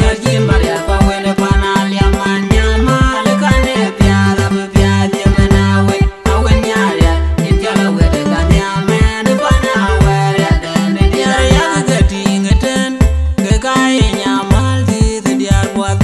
ya jimbaria pa wene panalia manyama lekane piara piaje menawe awen nyaria injala wede kanyame ne panawe dene dia ya gatingeten ke kai nyamal di diar buat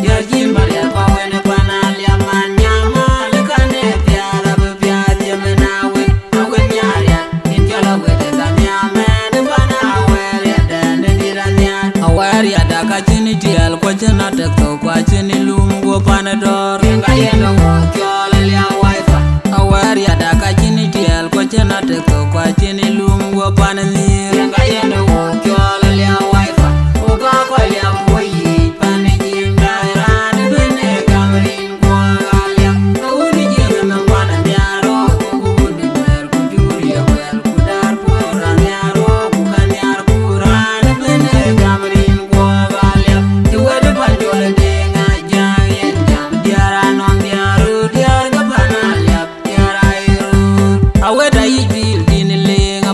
ya jimbaria pa wene panalia manyama lekane piara piaje menawe awen nyaria injala wede kanyame ne panawe dene dia awaria daka chini tiel kwa chena tekto kwa chini lumgo panador Dinka yendo Chol lia wifi awaria daka chini tiel kwa chena tekto kwa chini lumgo panador Dinka yendo Chol lia wifi oga kwa lia boyi panijinga irani bene kamrin kwa galia udi jeme mwana nyaro kugudu mer kujuri ya wel kudar pura nyaro kukanyar pura bene kamrin kwa galia iwede panjole denga jangen jam diara non diaru diar gapanalia diara iru aweda yibil diniling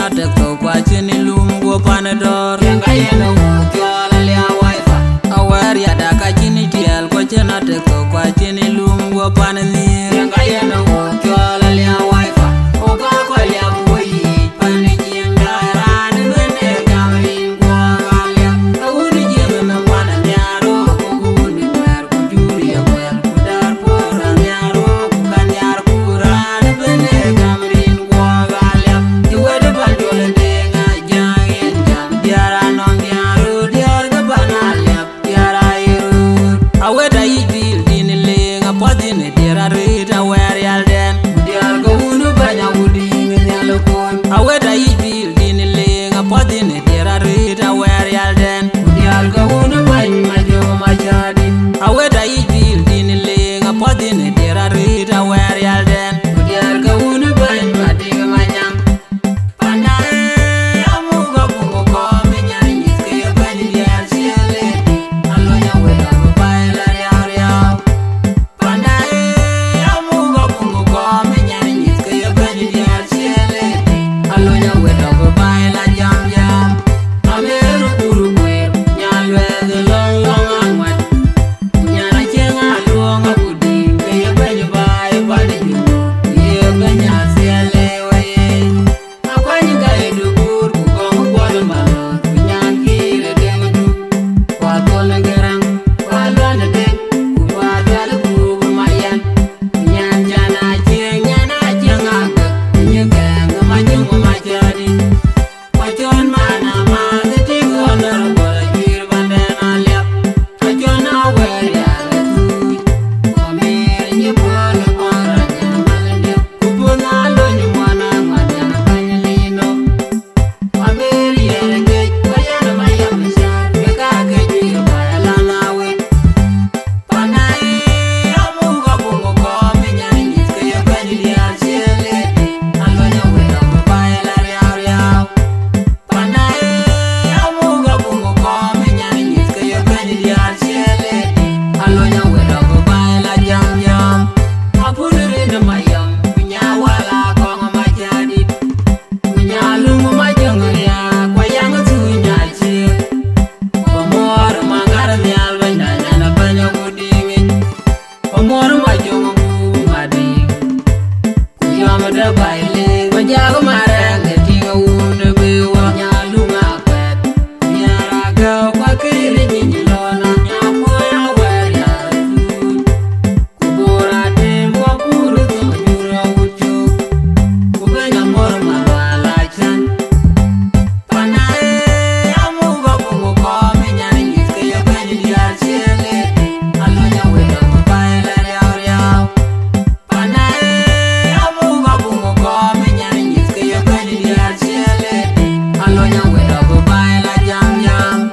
chena tek to kwa chini lum go panador Dinka yeno Chol alia wifi Awer ya daka chini tiel kwa chena tek to kwa chini lum go panador Dinka yeno Chol alia wifi Oka kwa lia buyi pani jinga rani bene kamrin kwa galia Kawuni jebe me wana nyaro Kukuni kwer kujuri ya kwer kudar pora nyaro Kukanyar kurani bene kamrin kwa galia Iwede bandole denga jangin jam Diara nong diaru diar ke banalia Diara irur Aweda ibil dini lenga podine diara rita wer yalden Diar ke unu banya udi ngenyalukun Aweda ibil dini lenga podine diara rita wer yalden Diar ke unu banya majo machadi Aweda ibil dini lenga podine diara rita wer yalden Diar ke unu banya madiga manyam Panae amuga bungo komi nyari nyiske ya bany diar sialeti Alonya weda babaila riau riau Panae amuga bungo komi nyari nyiske ya bany diar sialeti Alonya weda babaila jam jam Ameru kuru kwer nyalwege long long angwan Kunyana chenga luonga kudi Kaya bany bae bani jungu Ye banya sialewe Akwanyi kaya dukur kukongu kwalo malo Kunyan kire dengu du Kwa tole gerang Kwa luana dek Kumba dwale kubu mayan Kunyan jana cheng aga Kunye kengu majungu machadi Wachon mana mazi tigu onoro Bola jir bandena liap Wachon awer yale tuj Wamir nye polo kora jana malendip Kupuna lonyi mwana jana banyalino Wamir yele kech Wajana mayam nishar Beka kejir bayalana wit Panae amuga bungo komi nyari nyiske ya banyi diar sialeti Alonya weda babaila riau riau Panae amuga bungo komi nyari nyiske ya banyi diar sialeti Alonya weda babaila jam jam Apulirina mayam Punya wala konga majadi Punya lungu majanguria Kwa yanga tunya chie Omor mangara nyal bandanya na banyo kudingi Omor majongu kumading Kuyama da baile Majago marenge tinga unde bewa Nyalunga kwet Nyara gao kwa kiri nyinyi lona Nyapoya wer ya tuj Kubura tim kwa kuru tuma jura uchuk Kubenya mor marwala chan Panae amuga bungo komi nyari nyiske ya banyi diar sialeti Alonya weda babaila riau riau Panae amuga bungo komi nyari nyiske ya banyi diar sialeti Alonya weda babaila jam jam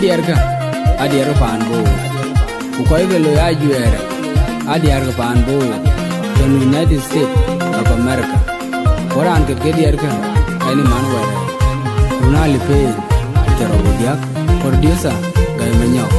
Dergel Adiok Panbo Akoi Gieu Ayual Adiok Panbo from the United States of America. Koran ke Dergel any man were Runali Pay Terodiak Producer Guy Manyok.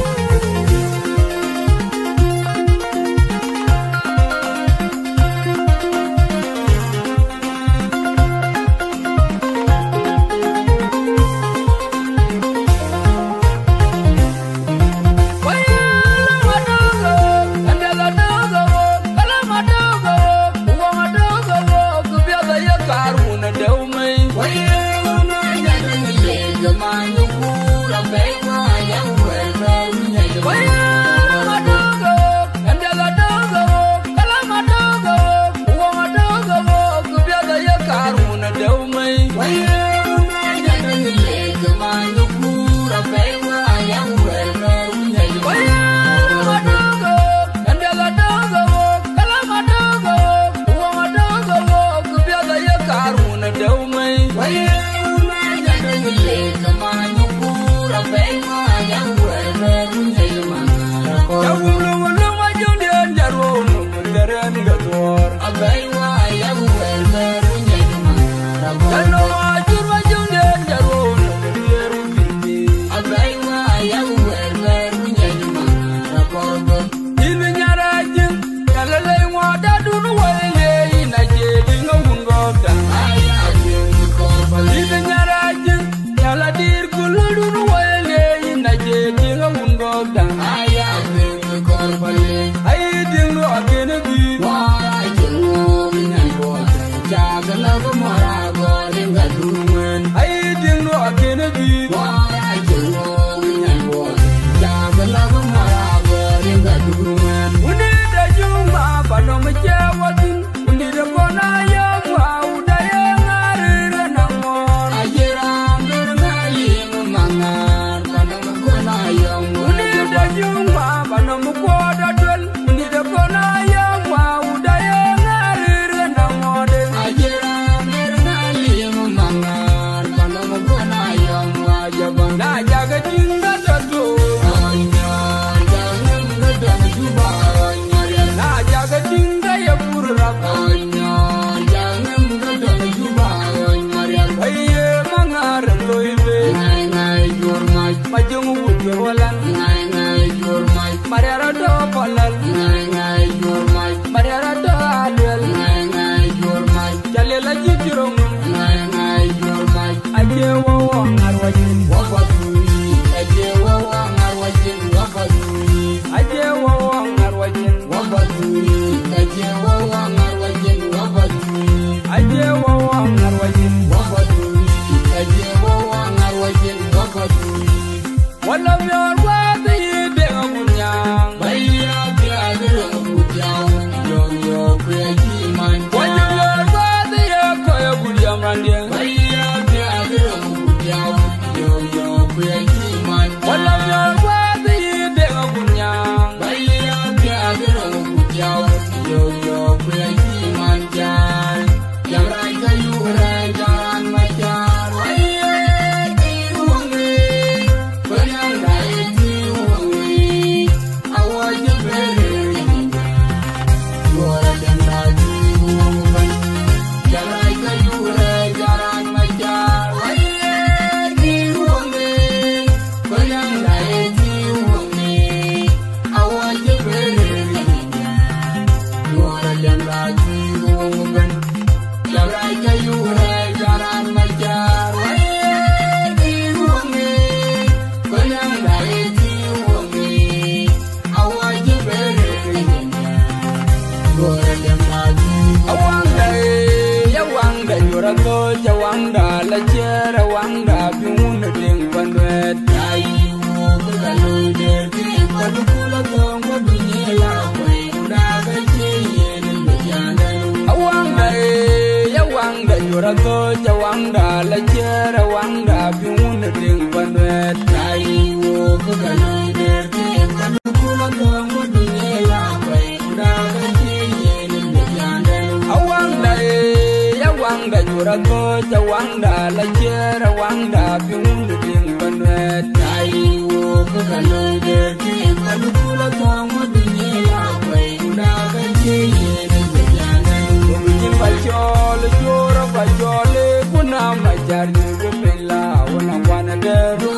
Kuna majar ni gupela wana wana deru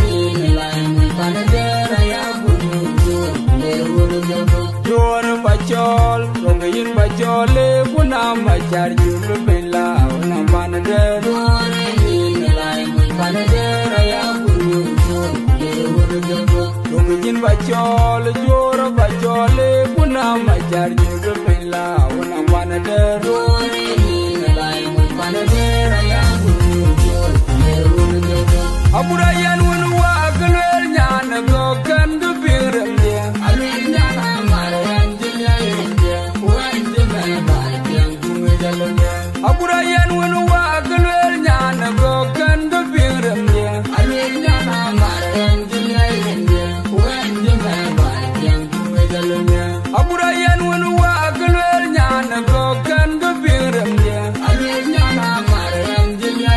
ni Chol, Rogayin Bachole, Punama Charju Bella, Namanade, Rogayin Bachol, Jora Bachole, Punama Charju Bella, Namanade, Aburayan will walk alone, Yana go can do beer and dear. Alena Marangilia, when the man by Aburayan will walk alone, Yana go can do beer and dear. Alena Marangilia, when the man by Aburayan will walk alone, Yana go can do beer and dear. Alena Marangilia,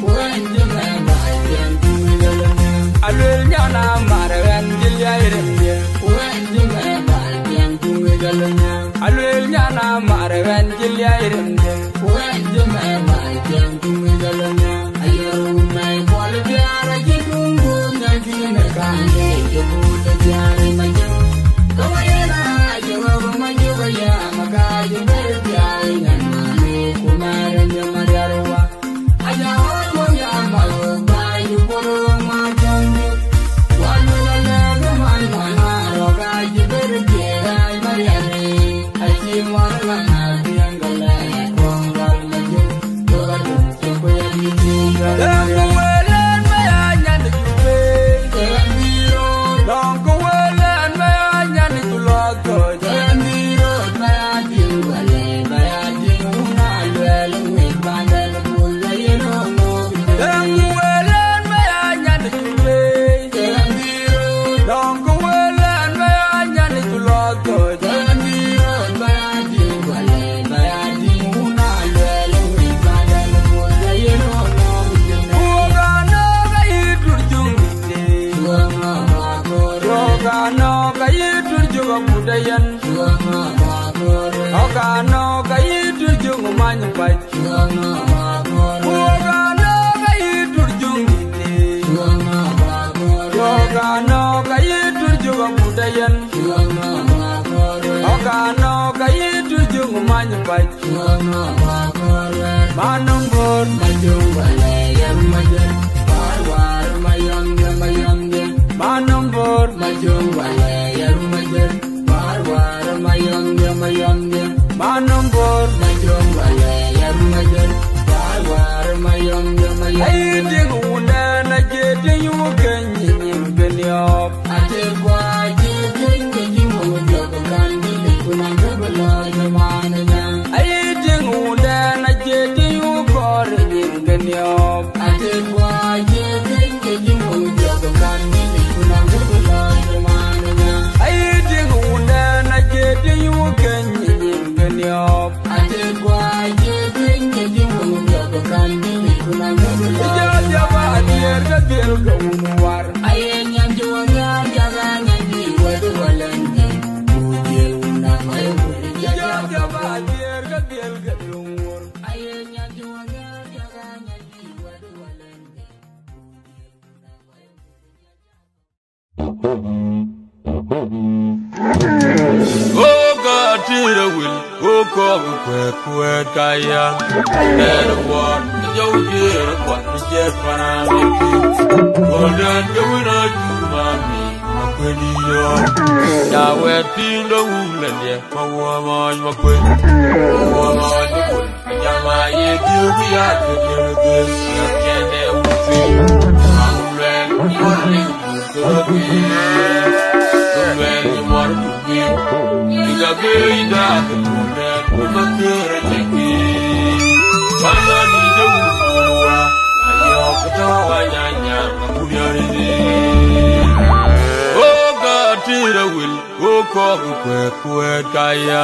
when the man Alwel nyana marawan jilyairemye when the man by Alwel nyana marawan jilyairemye when the man by Ayo mai bol biara jitungu nagina kanye jobuta biara majo kawayena jogo majo ya magaje berbiara nanu kumara nyamarwa aja homo ya mawo bayu bolo Okano kayitu jungu manyapai Okano kayitu jungu Okano kayitu jungu budayan Okano kayitu jungu manyapai Manumbur majungwale yamajan Warwar mayam Manumbur majungwale yamajan Warwar mayam Manumbur majungwale yamajan Warwar mayam Ayiding una na jeti yukenyi nyimbenyop Ategwa jikenyi nyimbenyop Kandili kunangabala yamananya Ayiding una na jeti yukore nyimbenyop Ategwa jikenyi nyimbenyop Kandili kunangabala yamananya Ayiding una na jeti yukenyi nyimbenyop Ategwa jikenyi nyimbenyop Kandili kunangabala yamananya Dergel unwar ayenyan juanga jagana ni wadu walandi uje una mayu jaga ba dergel unwar ayenyan juanga jagana ni wadu walandi Oh God tira will oh come quick kaya there one yo dear what jet panami golden gawina jumami makweliyo ya wepindo ulende mawan makwe nyama yebi ya kede ya kene ufi amlen morning When you want to be, you got very dark and makura cheki. Wala ni dewa, ayo kutoa nyanya makuyari. Oh God, tira will, oh quick kaya.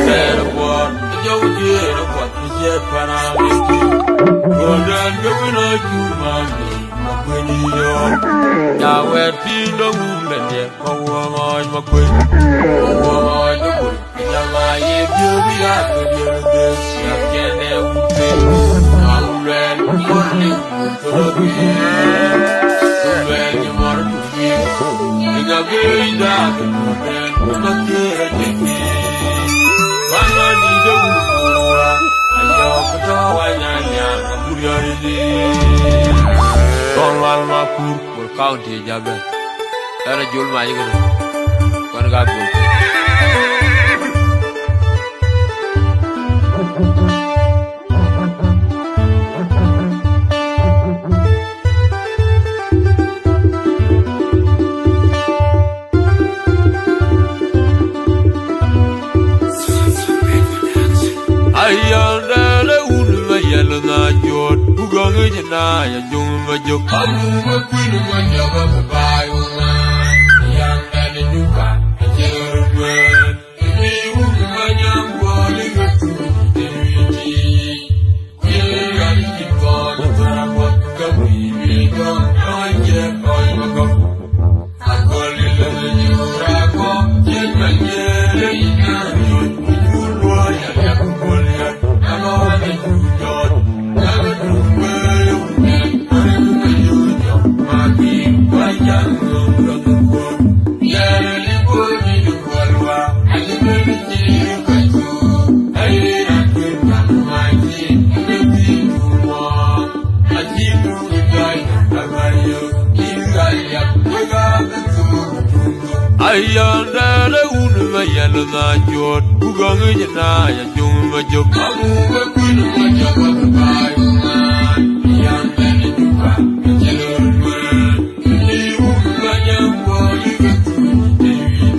There what you did, what is yet panamiki. Golden gawina jumami. Ya wepindo ulende mawan makwe mawan makwe nyama yebi ya kede ya kene ufe amlen morning torobi amlen morning inga beida kede makere teki Tonwal Makur County Jabe. Era Jul Mayigan. One got good. Ya jumba joka amu kwinu manjaba babai woman yang dane nyuka jerwen ni umanyam boli gatu dewi kuya ikon tarawat kabibi gam anje koi magam akol lenyura ko jenganye inanyo kulwa ya yakulia amane jujot Ayandele unmayal na jot ugangi na ya jumba joka amu kwinu majaba babai woman yandele duka jerwen ni umanyam boli gatu dewi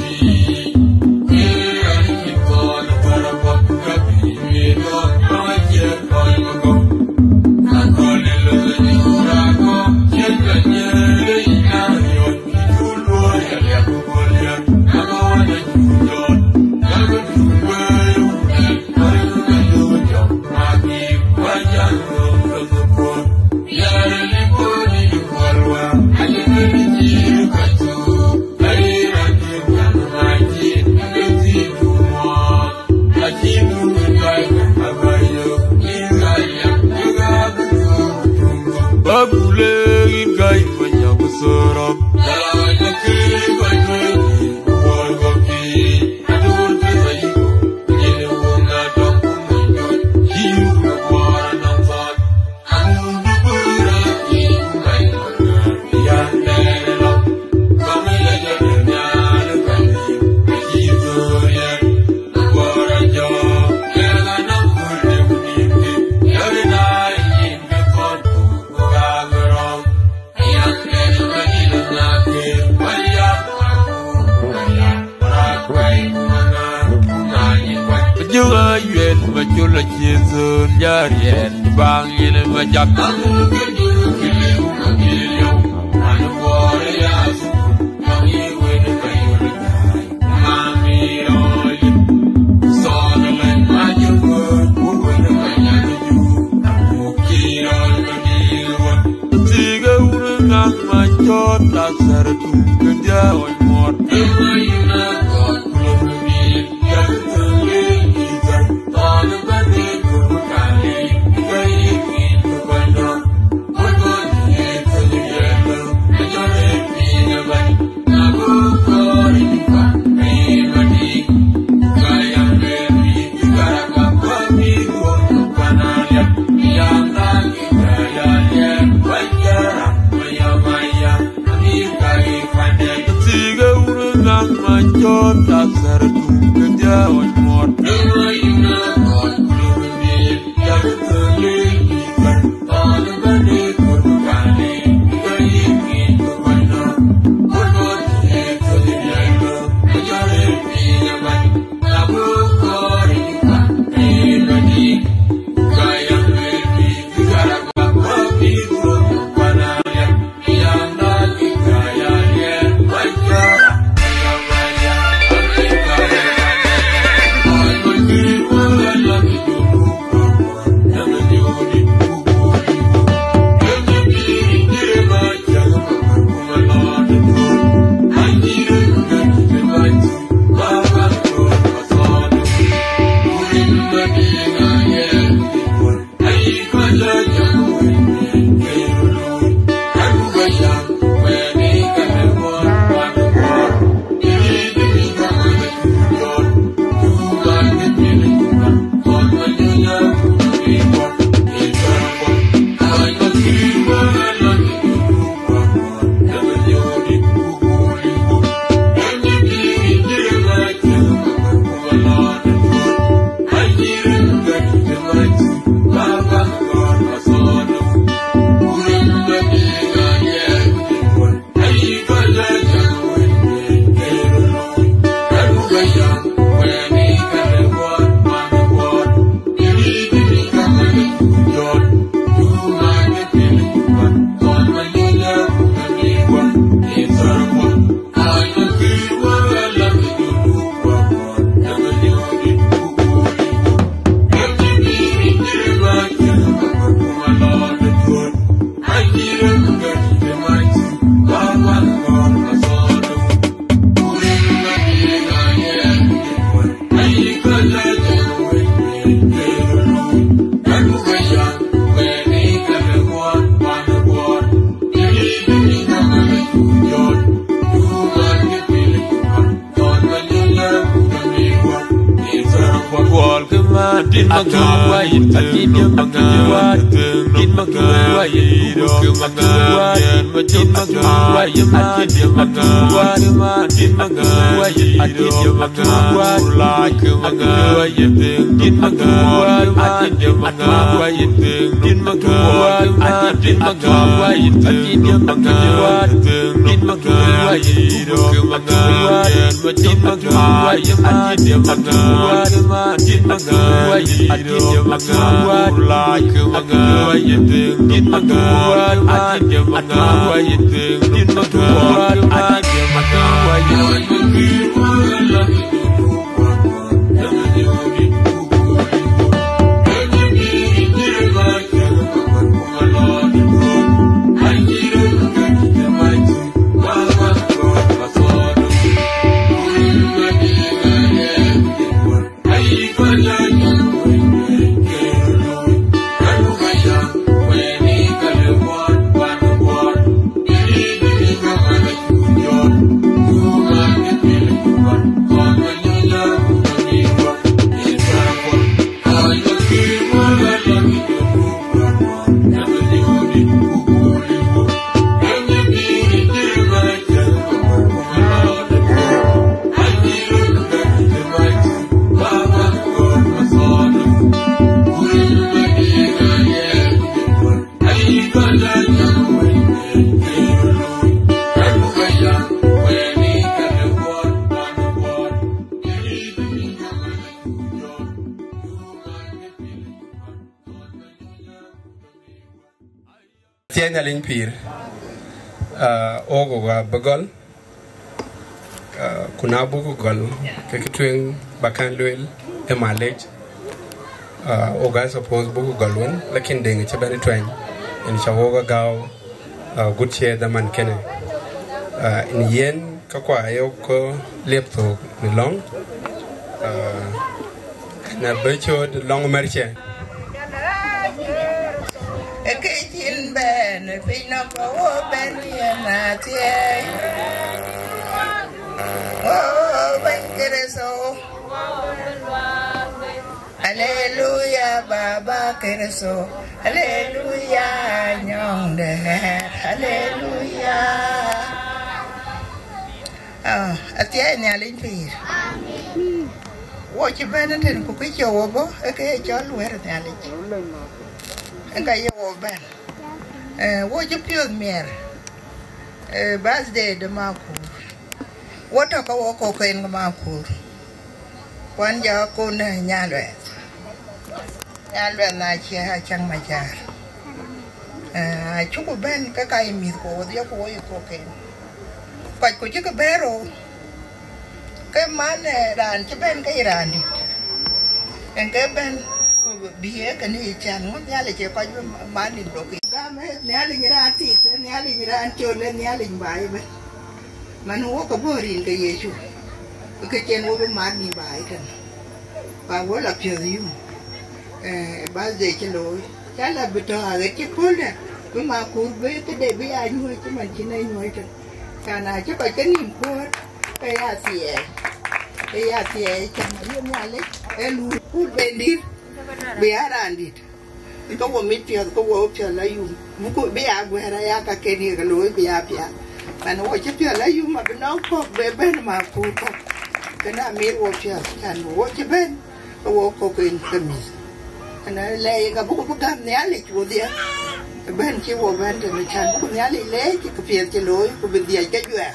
kuya ikon tarawat kabibi gam anje koi magam akol lenyura ko jenganye inanyo kulwa ya yakulia amane jujot nago tuweyo ayo maki wajan ngomko yare liponi kwalwa ayeni katu ayira kingan maji eti tumo ajibu ngai abayo ingaya ngaba tungo babule ngai panya kusoram dalawa kiri bayo wolgoki adultul bayo yele wonga dokumo hiu wara namfat amu bura ki ngai ya nelo kamela janya kali hizoria wara jo kela namfule munike yare nai yinde kotu gagaram yang nelo bagila nake baya Juga yuen bajula chizun yarien bangil majak amu kejulu kiliu kiliu anu bore yasu kami wene kayulu kami roli sonalan majugo wene kanyaju mukirol kadiwa tiga urang majot asar tu kejawan mor emayuna kot kulubir yang Wall command in Makuach, Adhiok Makuach, in Makuach, Kuocgoor Community, in Makuach, Adhiok Makuach, in Makuach, Adhiok Makuach, like Makuach, in Makuach, Adhiok Makuach, in Makuach, Adhiok Makuach, Adhiok Makuach, in Makuach, Kuocgoor Community, in Makuach, Adhiok Makuach, in Makuach, Adhiok Makuach, like Makuach, in Makuach, Adhiok Makuach, in Makuach, Adhiok Makuach. Tianya limpir, ogo wa bagol, kuna buku gol, kekitueng bakan luel, emalej, oga suppose buku golwen, lakin dengi cebani tueng, in shawoga gao, good share the man kene, in yen kakwa ayoko lepto nilong, na becho de long merche. Ben, Pina Power Ben, oh, Ben so. Hallelujah, Baba Kereso. Hallelujah, Nyong the Hallelujah. Oh, at the end, I didn't watch your band and cook it over. Okay, Chol, where the alley. And I your band. What you pure mere birthday the Makur. What a walk in the Makur. One year con Yalwet. Yalwet like here, Chang my jar. I took a band Kakai meat for the boy cocaine. But could you go barrel? Come man, ran Japan Kairani. And Gaban. Bia can eat and one yellow quite money broken. Nailing around teeth and nailing around children, nailing by man walk aboard in the issue. You can over money by it. But what up you? Birthday hello. Tell a bit of a pull that. We might could wait the day behind you to mention it. Can I took a can import? I see it. And who bend be around it. You go meet you, go up your lay. You could be out where I can hear a low be up here. And watch if you lay you might not cook, baby, my food. Can I meet what you can watch your bed or walk cooking the miss. And I lay a book of gun nearly with you. The bench you were went and the chan nearly lay, you could feel the low, you could be the Agaar.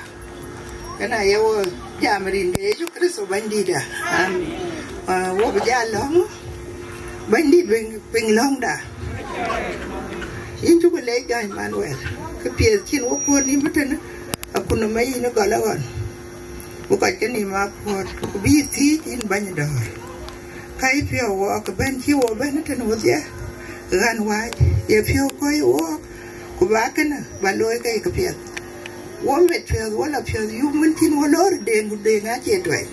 And I owe Yamarin the age of Chris of Bandida. And what was that long? Bandit bring long da. Into the lake, Manuel. Appears chin or poor Nimberton. I couldn't make in a galawan. Book I can him up for be teeth in Banyador. Kite your walk, a bench you or Benetton was there. Run wide, if you go walk, go back and Baloy appeared. One met one of your human tin or Lord, then would they not yet way.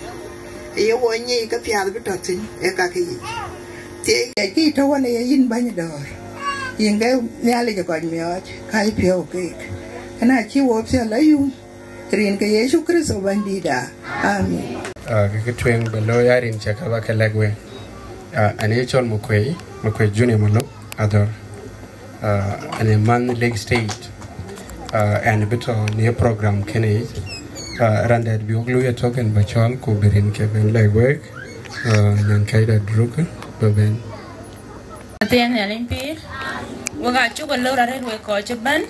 You want ye capial betoxin, a kaki. Take it one in Banyador. You go nearly got me out, Kite your cake. And I chew up you. Train Yesu Christ of Bandida. Amen. Kitwing below in Chakavaka Legway. ane chol Makuach Junior Malo other ane man Lake State and a bit on near program Kennedy Randad Bioglu ya token bachol ko berin Kevin Legwork nyan kaida druka baben Atem yalimpi waga chuba lora red we ko chuban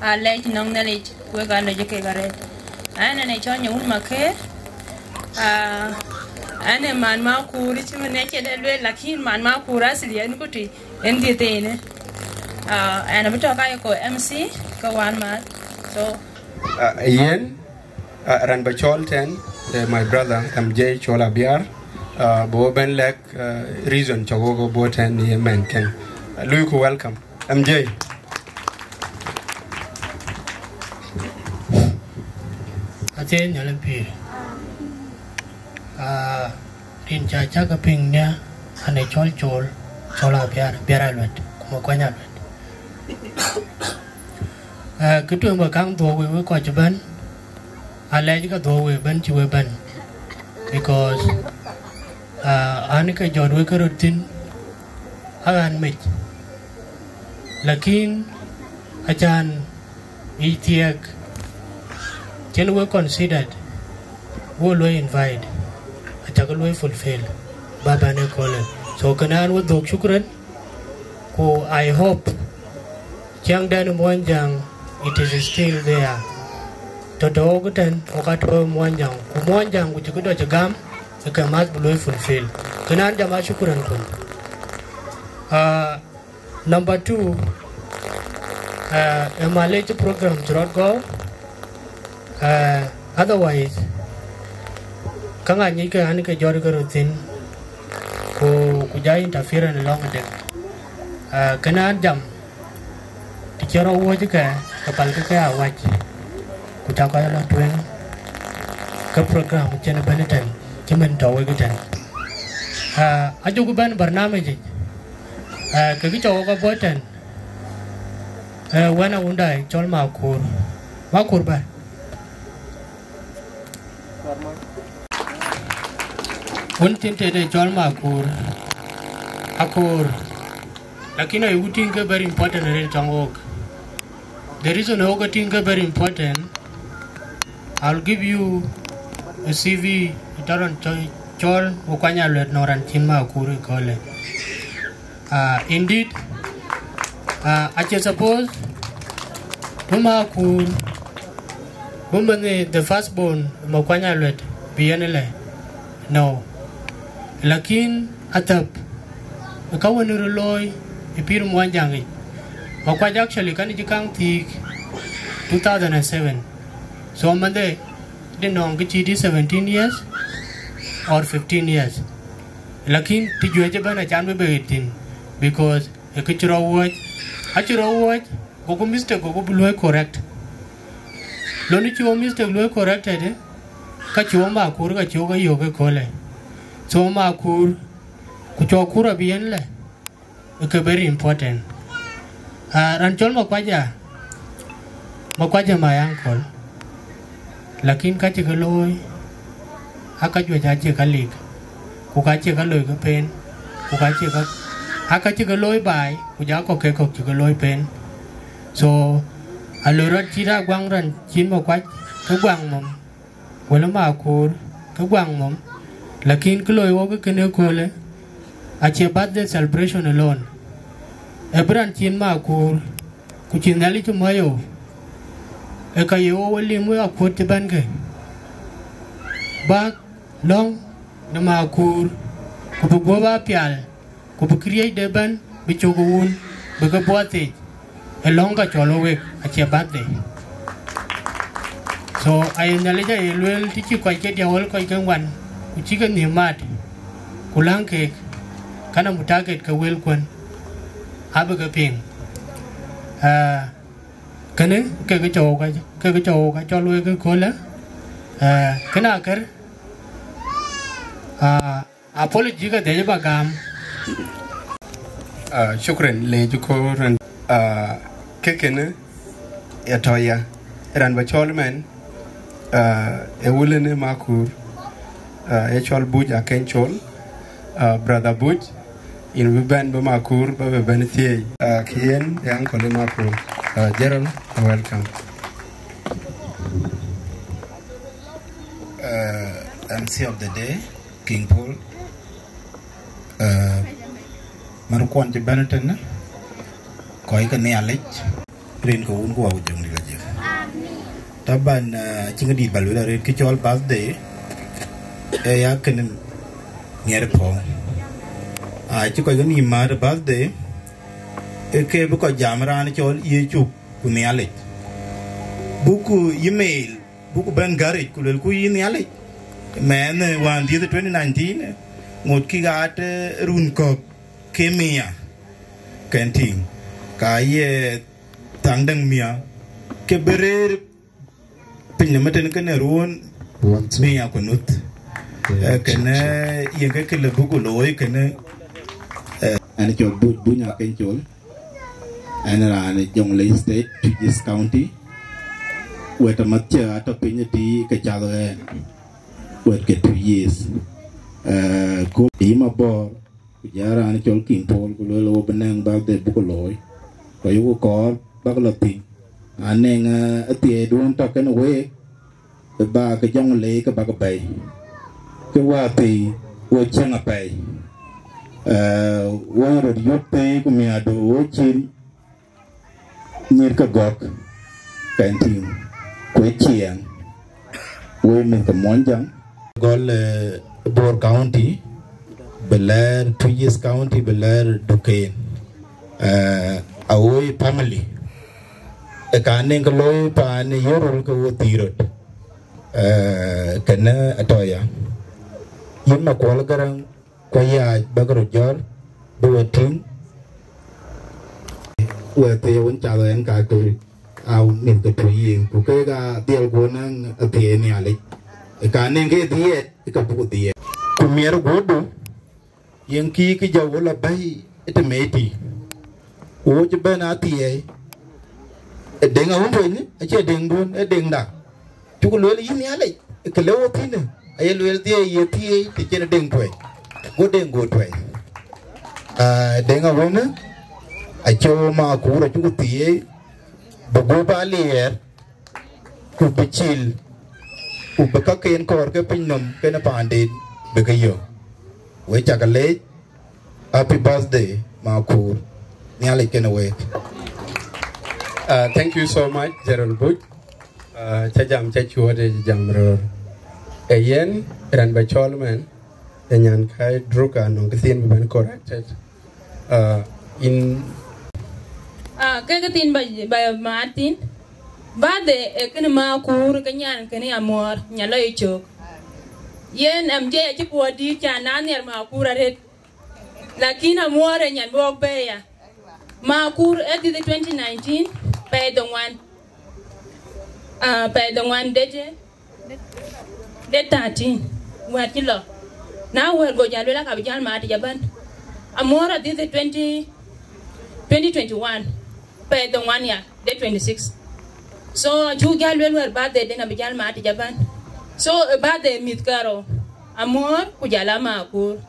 a lej nong knowledge we ga lo jeke gare ana ne chonya un make ane man ma kuri chimene chede lwe lakin man ma kura asli en kuti endi tene ana bito ka ko MC ka wan ma so yen ran bachol ten my brother MJ Chol Abiar bo ben lek reason chagogo bo ten ni men ken Luiko welcome MJ Atem yalimpi tin cha cha ka ping nya ane chol chola biar aluet kuma kwanya aluet kitu ngo kang do we ko chaban ale ka do we ban chi we ban because ani ka jod we ka rutin agan mich lakin achan itiek chen we considered wo lo invite achakalwe fulfill baba ne kole so kanan wo dok shukran ko I hope jang dan monjang it is still there to dogutan okato monjang ko monjang ku chikudo chagam ka mat lo fulfill kanan jama shukran ko number 2 a mileage program drop go otherwise kanga ni ka ani ka jor ka rutin ko kujai interfere na long de kana jam ti chero wo ji ka pal ka awach ku ta ka la twen ka program chen beneten chimen to we gitan aju ku ban barnamiji ka ki to ka boten wana undai chol makur ba Untin tede chol makur akor lakini I think very important in Tangok. The reason I think very important, I'll give you a CV itaron chol ukanya let noran chima akure kole. Indeed, I just suppose Makur the firstborn Makwanya let bienele no. Lakin atap kawan nuruloi ipir muanjangi Makuach actually kan jikang tik 2007 so mande dinong kichidi 17 years or 15 years lakin tijuaje bana chanwe begitin because akichiro watch gogo mistake gogo buloi correct loni chiwo mistake loi corrected ka chiwo makur ka chiwo ga yoga kole so makur kuchokura bienle is very important ranchol makwaja my uncle lakin kache kaloi akajwa chache kalik kukache kaloi ka pen kukache ka akache kaloi bai kujako keko kaloi pen so alorat chira gwangran chin makwach ka gwang mom wala makur ka gwang mom lakin kaloi wo ka kene kole ache birthday celebration alone ebran chin makur kuchin nali chumayo ekayo wali mu akot banke bak long na makur kubugo ba pial kubukriye deban bichogun bagabote elonga cholowe ache birthday so ayenaleja elwel tiki kwaike dia wol kwaike wan kuchika ni mat kulanke kana mutaget ka wel kwan abaga ping kane ke choga cholwe ke kola kana kar apology ka deje bagam shukran le juko ran kekene etoya ran ba cholmen e wulene makur e chol buja ken chol brother Butch in Wiban Makur Benethie Kien Yang Kolimakur Yirol welcome. MC of the day King Paul Marukuan Benetton Koika Nialech Rin ko un ko jong di laje taban cingadi balula red ki chol birthday e ya ken niere po a ci ko ni mar birthday e ke bu ko jamra ni chol yechu ku niale buku email buku ban garage ku lel ku niale men wan di 2019 ngot ki gat run ko kemia kenting ka ye tangdang mia ke berer pinyamaten kene ruon mia kunut kene yenge ke le bugu loy kene ana chol bunya ken chol ana rane jonglei state Twic county weta matcha ato pinyati ke chalo wet ke 2 years ko ima bor yara ana chol King Paul ko lo benang bag de bugu loy ko yugo ko Bagalopi, aneng atie duan token away the bag a young lake a bag of bay. Kawati, what chang a pay. One of your pay, Kumiado, watching near Kagok, painting, Kuociang, women the Monjang, Gol Bor County, Belair, Twic County, Belair, Duquesne, away family. A canning a low pan, Yirol go tirot. Kana Atoya. Yima Kuocgoor Kwaya Bagarojor, do a team where they won't challenge and Kakuri. I'll make the 2 years. Kukega, deal gonang a pianiali. A canning get the yet, a couple of the year. Kumir Godo Yankee Javola Bay at a matey. Watch a banati. A ding a woman, a cheding, a ding da. You could really in the alley. A caloe thinner. I will dear ye tea to get a ding way. Good ding good way. Ding a woman. I show Makur to tea. Bagoba layer. Could be chill. Ubaka and cork a pinum, can a pandit, Biga Gieu. Which I can late. Happy birthday, Makur. Nearly can away. Thank you so much, Gerald Butch. Chajam Chachua de Jamro. Ayen, ran by Cholman, and Yankai Druka, no Gathin been corrected. In Kagatin by Martin. Bade a Makur Kanyan Kani Amuor Aluet. Yen MJ Chipuadi Chanani Makura Red. Lakina Amuor and Yanbog Baya. Makur at the 2019 pay the one day 13 what you love. Now we're going to look at Abijal Matiaban. Amuor at the 2021 pay the 1 year, day 26. So, you gal will bad the then Abijal Matiaban. So, about the Mithgaro Amuor Kujala Makur.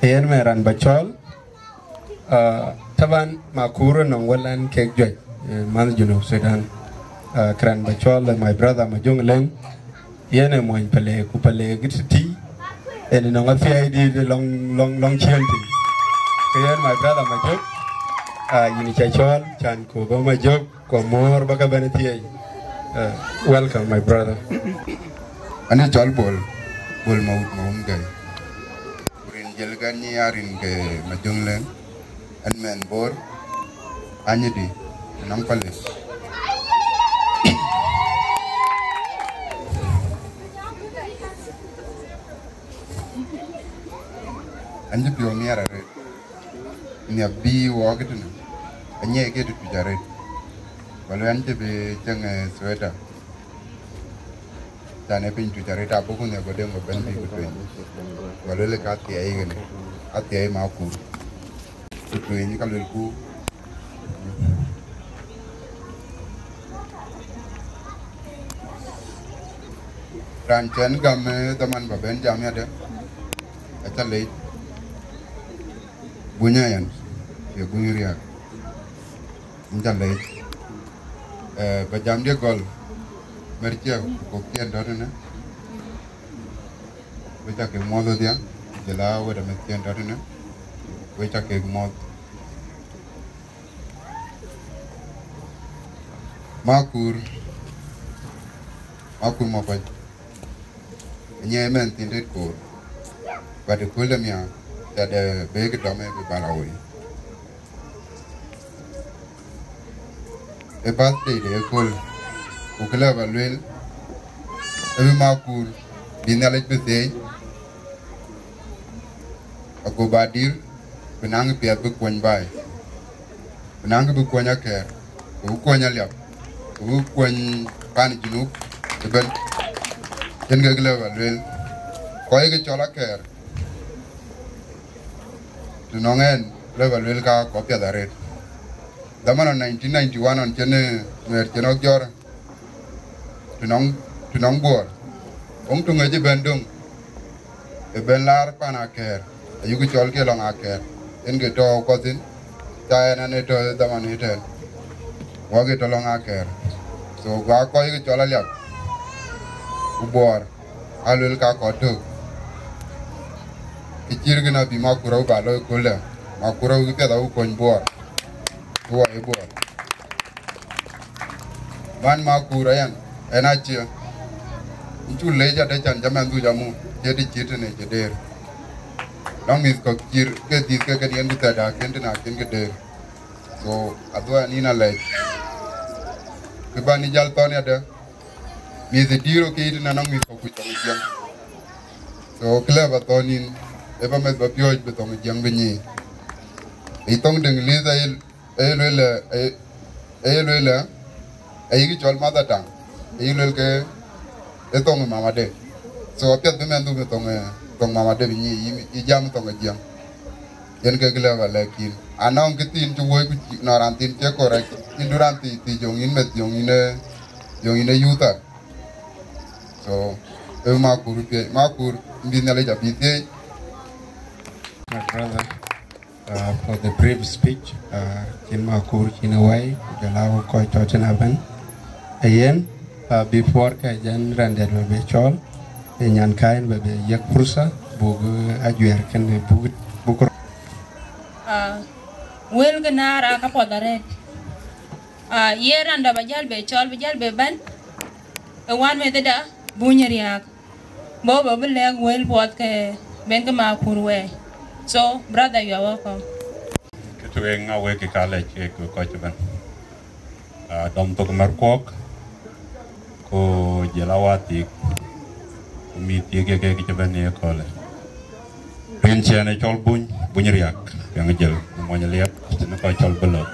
Ayen me ran by Chol. Taban Makur and Walan Akech Gieu, managing of Sudan. Kran Bachol, my brother, my young leng. Yene Moin Pele, Kupale, get tea, and in a fair did the long chanting. My brother, my joke. Chol, Chan Kubo, my joke, Komor Bakabanati. Welcome, my brother. Ani Chol Bol Maum Guy. Rin Jelgani are in Majunglen. And men bor anyedi nampale anje pioneer re ni abi wogitna anye ke tu jare walu anje be jang sweta dane pin tu jare ta boku ne godem go ben bi go walu le ka ti ai gene ati ai ma ku tu ini kalau ku rancen game teman baben jamnya ada acha late bunyayan ya bunyiria inja late bajam dia gol mercia kokian dorna wecha ke modo dia jela weda mercian dorna wecha ke mod Makur Makuach Nyemen tindet ko pada kulam ya ada beg dome be Panaruu e birthday de kul ukla balwel e Makur dinalek be ako badir benang piat bu kwan bai benang bu kwan aker bu kwan aliap bu kwan pan junub ben yen ga gla balwel koy ga chola ker tunongen le balwel ka ko pia dare damana 1991 on chene mer cheno jor tunong bor ong tunga je bendung e ben lar pana ker ayu ga chol ke long aker yen ga to ko tin ta na ne to daman hiten wa ga to long aker so ga koy ga chola liap ubor alul ka kotuk ikir gina bi Makurau ba lo kola Makurau ki peda u kon bor tuwa e bor ban Makurayan enachi inchu leja de chan jaman du jamu jadi chit ne jeder long is ko kir ke dis ke dien du ta da ken na ken ke der so adwa ni na le ke bani jal ton ya de mi de tiro ke ina nang mi ko ku tong jam so kleba tonin eba met ba pioj be tong jam be ni e tong deng le za le e gi chol ma da tang e le ke e tong mama de so pet be men du be tong mama de ni i jam tong jam yen ke kleba le kin anong ke tin tu wo ku na ran tin che correct in durante ti jong in met jong ine yuta so Makur binale jabite my brother for the brief speech in Makur in a way jalaw ko totina ban ayen before ka jan rande be chol nyan kain be yak pursa bugu ajuer ken bugu wel ganara ka podare yeranda bajal be chol bajal be ban wan me da bunyariak bobo beleg wel pot ke ben ka Makur we so brother you are welcome ketueng awe ke kale ke ko chaban dom to Makuach ko jelawati mi tiege ke chaban ne kole pen chene chol bunyariak yang jel mo nyaliap ne ko chol belok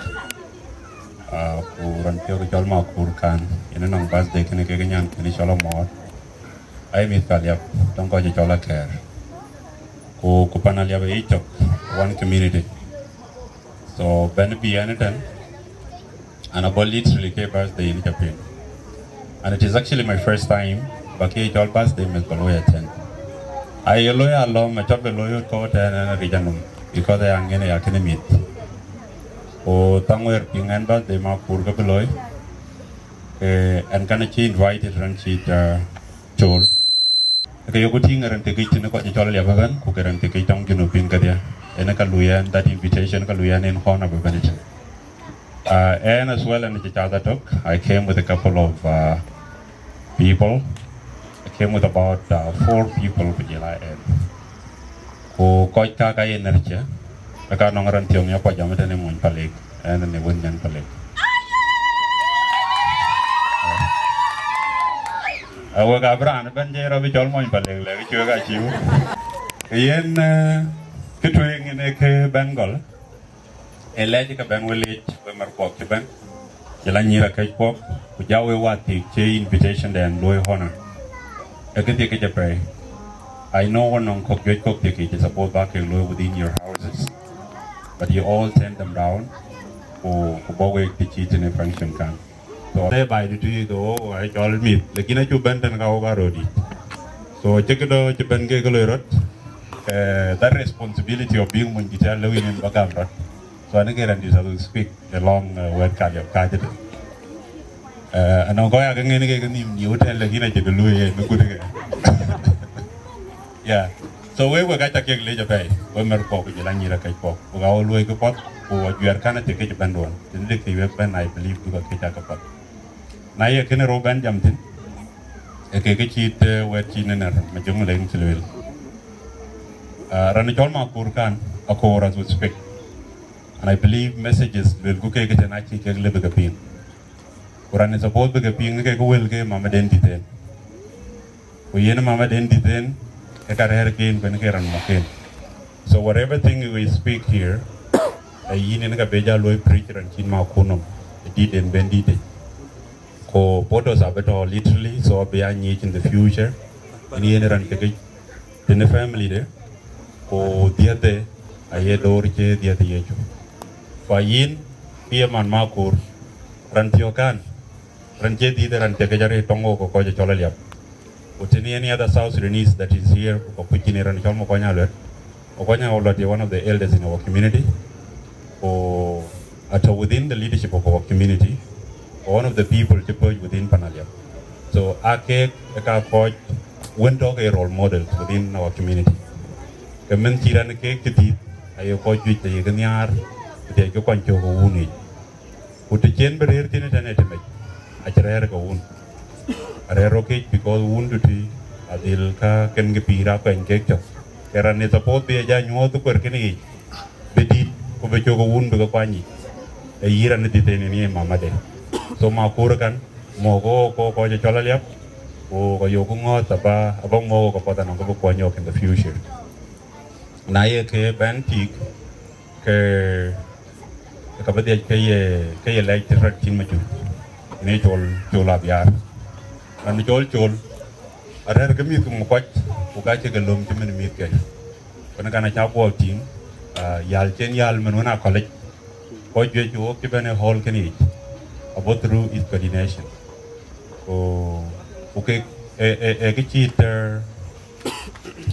ko ran pio ko chol Makur kan ina nang birthday kene ke nyan ni chol mo ai mi kaliap tong ko chola ker ko panalia be ichok one community so ben bi anatan and about literally ke birthday in Japan and it is actually my first time back here all birthday met baloya ten ai loya lo ma chobe loyo ko ten na rijanum because I am ngene yakene meet o tangwer pingan birthday Makur ka beloy and kana chi invited ran chi Chol kayo ko tingaran te kay tino ko Chol ya bagan ko karan te kay tong junupin ka dia ena kaluyan that invitation kaluyan in hona ba banit and as well and talk I came with a couple of people I came with about 4 people pajila and ko ka kay energy aka nong ran tiong ya pa jamata ne mon palik and ne won yan palik awa gabran banje rabi chol moy paleg le chue ga chiu yen ketweng ne ke Bengal eleji ka ben village we Makuach ben jela nyira kai pop ku jawe wati che invitation den loy honor ekete ke jape I know one on Kuocgoor Community is supposed back loy within your houses but you all turn them down for bowe to cheat in a function can so they by the two go I all meet lakini chu ben tan ga rodi so chekedo che ben ke ko rot that responsibility of being Munjita Lewin in Bagamra. So I get to speak a long word card of Kajet. And I'm going to you tell the Hina to Louis and good. Yeah. So we were going to later pay. When we're popping the Lanira Kaipok, we are all wake up, or you are kind of take a band one. The Licky weapon, I believe, to a Kitaka. Now you can rob and jump in. A cake cheat where chin and my jungle lane to will. Ranachol Makur Akor as would speak. And I believe messages will go get an actually take a little bit of pain. Kuran is supposed to be a will game, Mamma Dentite. We in a Mamma Dentite, a career game, Benaker and Makin. So, whatever thing we speak here, a yin and a beja loy preacher and chin makunum, a did and bendite. Ko potos are better literally, so be in the future. In the end, in the family there, ko diate, I had orche diate. For yin, Piaman Makur, Rantiokan, Ranjeti, and Tekajare Tongo, Kongor Songs. But any other South Sudanese that is here, Kuocgoor and Makuach Aluet, one of the elders in our community, or within the leadership of our community, or one of the people within Panaruu. So Akech, Akoi Gieu, a role model within our community. Community and Akech Gieu, Akoi Gieu, the Agatyar, the Kuocgoor Community. Put the chamber here in an Atem, I try to wound. I relocate because wound to tea, Adilka can get Piraka and Kekchok. Karan is supposed to be a January to Perkini. Bedit, Kuocgoor wound to the Pani. A year and a detainee, Mamma Day. So Makurakan, Mogo, Kongor Songs, or Yokungo, Taba, Abong Mogo, Potan, Kuocgoor in the future. Naya K. Bantik, K. Kay like the red team maju. Natural Jolabiar. And the Chol, a rare commute to Makuach, who got a loom to many meet. When I can a chapel team, Yalchen Yal Manuna College, Kuocgoor Gieu occupy a whole can eat. About through its coordination. Okay, a cheater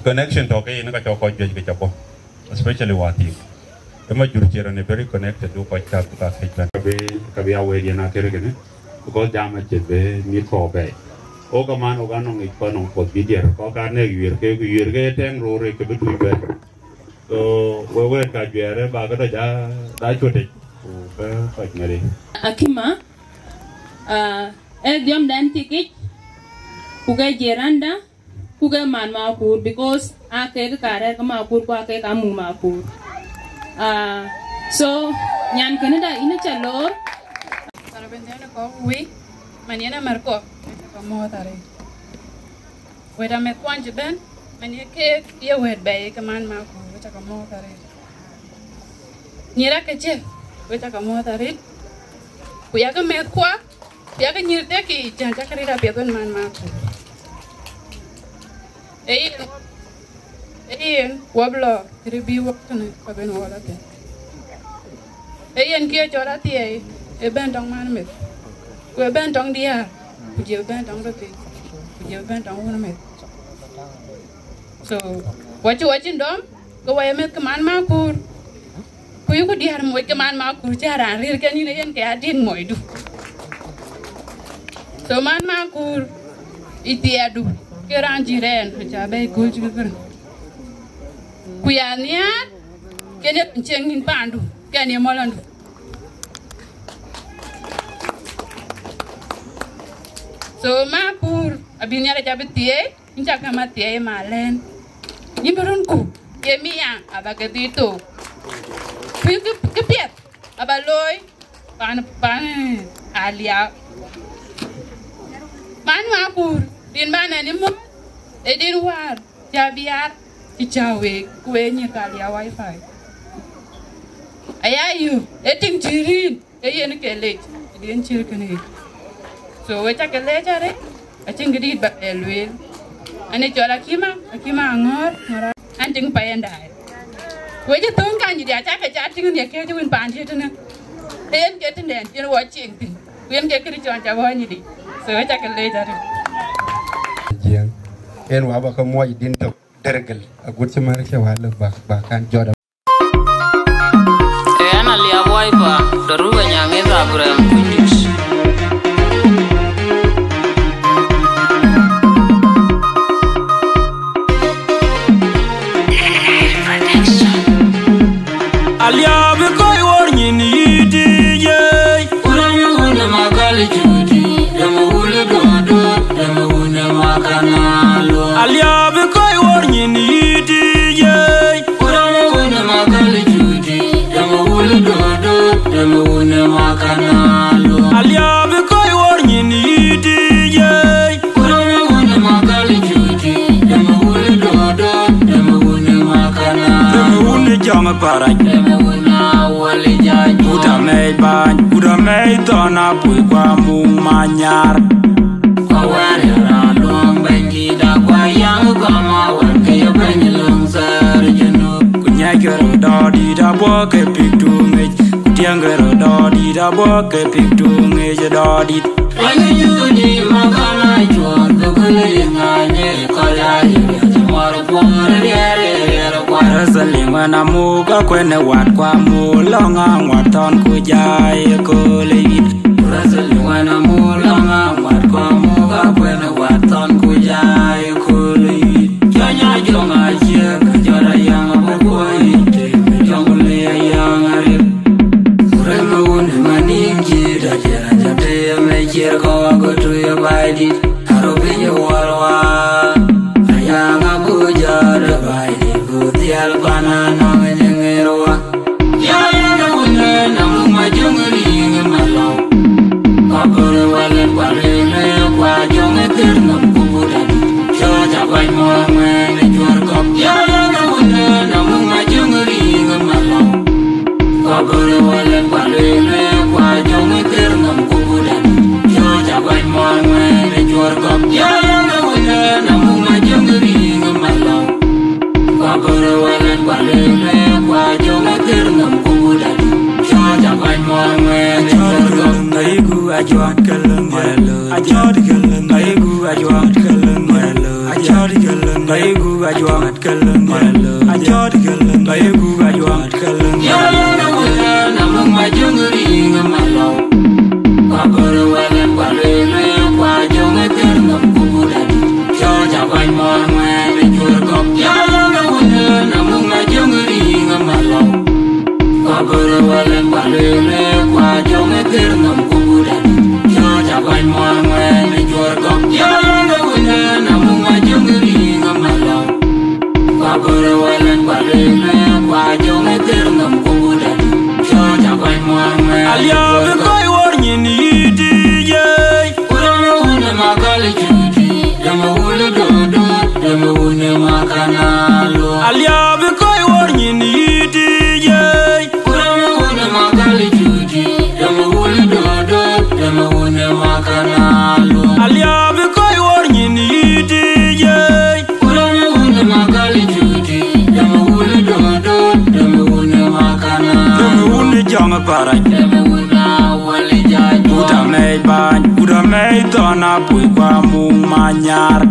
connection to okay in a Kuocgoor, especially what he. The majority are very connected to quite tough to Kabia way in a Kerrigan, because damage is meet for bay. Okaman Oganong Econom for Vidia, Kokane, you're getting Rory between better. So, we were Kajuere, Bagada, Dachuek, quite merry. Akima, Eldium Dan ticket, Kuga Geranda, Kuga Man Makur, because I can't carry Makur, Kuocgoor Makur. So, Nyan Canada in a chalor. We, Maniana Marco, Motare. Where I met one Japan, Mania cake, you went by a command Marco, which I come motare. Nirakache, which I come motare. We are going to make quack, Yaga near Deki, Jantakarita Piagan Man Marco. Ian, Wobbler, review of an order. Ian Gieu, a band on man. We bent on the air, would you bend on the thing? Would you bend on one? So, what you watching, Dom? Go away and make command Makur. Who you could hear him with command Makur, Jara, real can you get in Moidu? So, man Makur, it the Adu, Geranji ran, which I beg good. We are near, can you change in Pandu? Can you Molandu? So, Makur, I've been at a Jabetie, in Jakamate, my land. Yiberunku, Yemia, Abacadito. Pipiat, Abaloy, Pan, Alia. Man Makur, in man animal, they didn't war, Javiar, Tichawe, Gwen, Kalia Wi-Fi. I you, a thing to read, a yank late, didn't children. So we take a letter, I think it is but a will. And it's your Akima Angor, and think by and die. We just don't can you attack a chatting in your cage in Panjit. They ain't getting there, you're watching. We ain't getting it on Javani. So we take a letter. And Wabaka Moi Dinka Dergel agut chamar chawala ba kan joda ana lia wipa daruga nyangeza Abraham Kundis Alia be koi warni ni DJ Uramu una magali judi Dama ule dodo Dama une makanalo Alia be koi warni ni DJ Uramu una magali judi Dama ule dodo Dama une makanalo Alia be koi warni ni DJ Uramu una magali judi Dama ule dodo Dama une makanalo Dama une jama paraj Uda mei tona pui kwa mung manyar Kwa wari randong bengi da kwa yang kwa mawan Kaya bengi lung sar jenu Kunyai kero dodi da boke pik tu ngej Kutiang kero dodi da boke pik tu ngej dodi Lagi judi makana chuan Tukuli nganye kaya hiri Jamaru pungri riere kwa Rasalinga na muka kwene wat kwa mulonga Waton kujai kuleit Rasalinga na mulonga Wat kwa muka kwene waton kujai kuleit Kanya jonga chie Kajora yang bukuite Jongule yang arip Urema une maningi Dajera jate mechir Kawa kutu ya baidi Harubi ya warwa Ayanga bujara baidi Butial banana menyengerwa Yaya une namu majungri ngemalaw Kapore walen walene Kwa jonge tirnam kubudadi Choja kwa mwamene juarkop Yaya une namu majungri ngemalaw Kapore walen walene Kwa jonge tirnam kubudadi Choja kwa mwamene juarkop Yaya une namu majungri ngemalaw Kapore walen walene Kwa jonge tirnam kubudadi Choja kwa mwamene juarkop Aigu ajuat kaleng malo Ajuat kaleng Aigu ajuat kaleng malo Ajuat kaleng Aigu ajuat kaleng malo Ajuat kaleng Aigu ajuat kaleng Yaya una namu majungri ngemalaw Kapore walen walene Kwa jonge tirnam kubudadi Choja kwa mwamene juarkop Yaya una namu majungri ngemalaw Kapore walen walene Kwa jonge tirnam kubudadi Choja kwa mwamene juarkop Yaya una namu majungri ngemalaw Kapore walen walene Kwa jonge tirnam kubudadi Choja kwa mwamene Alia be koi warni ni DJ Uramu une magali judi Dama ule dodo Dama une makanalo Alia be koi warni ni DJ Uramu une magali judi Dama ule dodo Dama une makanalo Alia be koi warni ni DJ Uramu une magali judi Dama ule dodo Dama une makanalo Dama une jama paraj Dama una wali jaju Uda mei tona pui kwa mung manyar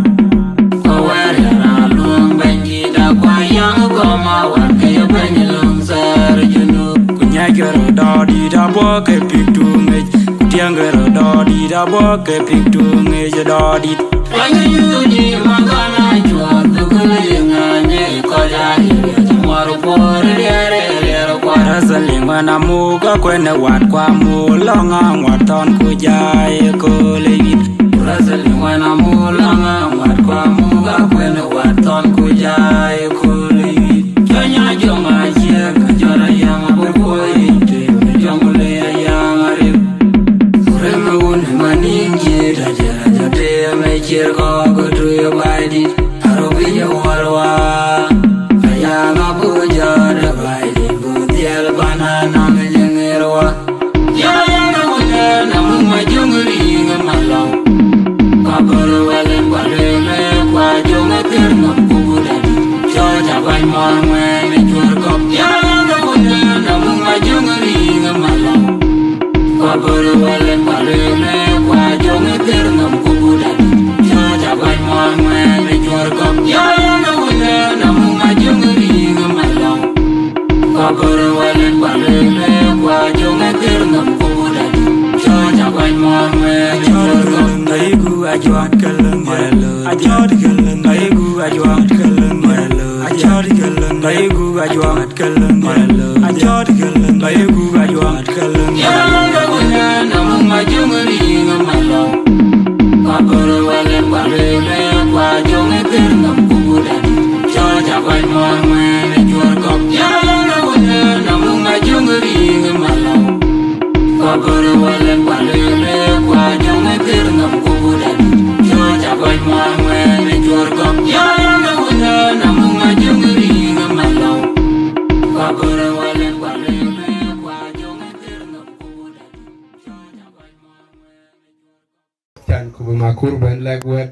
Kwa wari randong bengi da kwa yang kwa mawan Kaya bengi lung sar jenu Kunyai kero dodi da boke pik tu ngej Kutiang kero dodi da boke pik tu ngej dodi Lagi judi makana chuan Tukuli nganye kaya hiri Jamaru pungri riere kwa Rasalinga na muka kwene wat kwa mulonga Waton kujai kuleit Rasalinga na mulonga Wat kwa muka kwene waton kujai kuleit Kanya jonga chie Kajora yang bukuite Jongule yang arip Urema une maningi Dajera jate mechir Kawa kutu ya baidi Harubi ya warwa Ayanga bujara baidi Butial banana menyengerwa Yaya une namu majungri ngemalaw Kapore walen walene Kwa jonge tirnam kubudadi Choja kwa mwamene juarkop Yaya une namu majungri ngemalaw Kapore walen walene Kwa jonge tirnam kubudadi Choja kwa mwamene juarkop Yaya une Kongor walen balele kwa jonge kirnam kubuda Choja wai morme Chorgam Aigu ajuat kalang Yelo Ajuat kalang Aigu ajuat kalang Yelo Ajuat kalang Aigu ajuat kalang Yelo Ajuat kalang Aigu ajuat kalang Yelo Gawuna namung majumri ngamalo Kongor walen balele kwa jonge kirnam kubuda Choja wai morme Chorgam Yelo Gawuna namung majumri ngamalo Kongor walen balele kwa jonge kirnam kubuda Choja wai morme Chorgam Yelo Gawuna namung majumri ngamalo Kongor walen balele kwa jonge kirnam kubuda Choja wai morme Chan kubu makur ban lagwat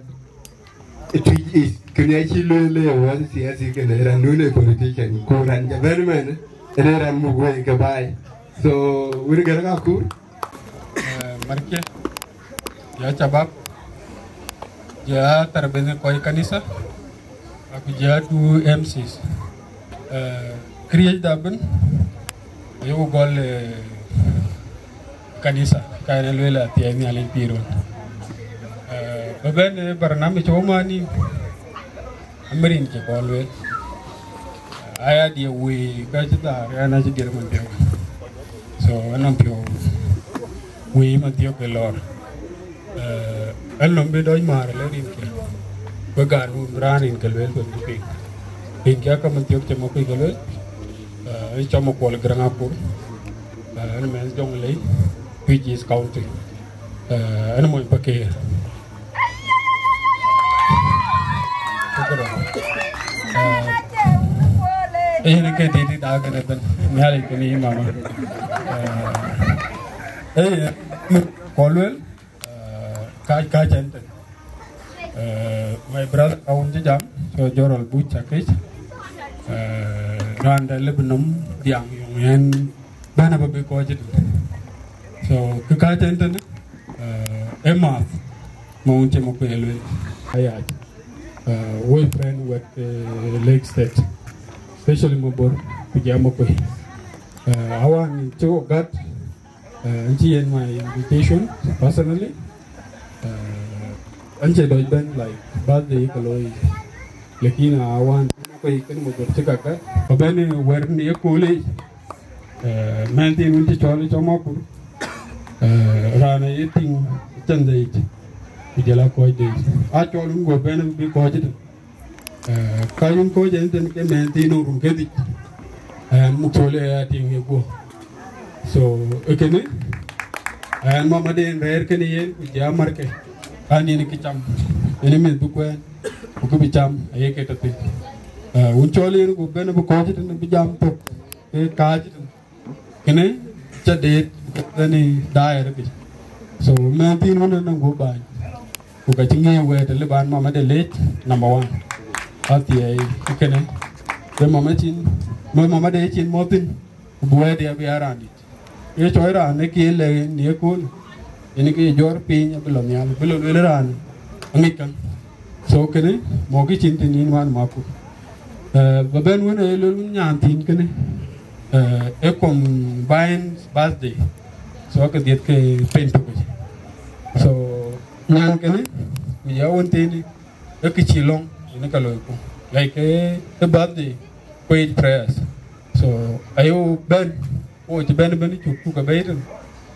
Twic is kunya chilele wan siasi kene ranune politician kuran jaberman ran mugwe gabai so wir gara kur marke ya cabab ya terbene koi kanisa aku ja tu MCs create daben yo gol kanisa kaina lela tiani alen piron babene barnami chomani amarin ke kolwe aya dia we gajita ana jigir man pio so anam pio we man tio ke lor alom be doy mar le rin ke bagar un ranin ke le ko pi pin kya ka man tio ke mo ke le ai chomo kol grangapur an men jong le which is county an mo pake ini ke titi dah kena ten, nyari kini mama. Kolwel, kaj jenten. My brother kawan jam, so jorol buat Akech. Randa lebenum diang yang bana babi kau jet. So kaj jenten, emas mau cemo ke elwel. Ayat, we friend with Lake State. Especially Mobor, Pujamoko. I want to get my invitation personally. Anche doi ben like birthday kaloi. Lekin I want to ikan Mobor cekaka. Abene wer ni college. Menti unti Chol Chomapur. Rana eating Sunday. Pujala Akoi Gieu. I told him go ben be coached. Kayun ko jenten ke menti no rungedi and mutole ating ego so ekene and mama de rare kene yen ja marke ani ni kicham ene men bukwen ko bicham ayeke tate unchole ko ben bu ko jeten bi jam to e kaj kene chade ani daer bi so menti no na go ba ko ka tinge we de ban mama de late number 1 Ati kene, the mama de chin motin, buai dia biarani. Ye choira ne kile ni kun, ini ke jor pin belum leran, angikan. So kene, mogi cintin in wan maku. Baben wan elul nyantin kene, combine birthday. So aku diet ke pen tu. So nyan kene, dia wanti ni, chilong. Like a birthday, quiet prayers. So ayo ben, oh it's ben you a baden.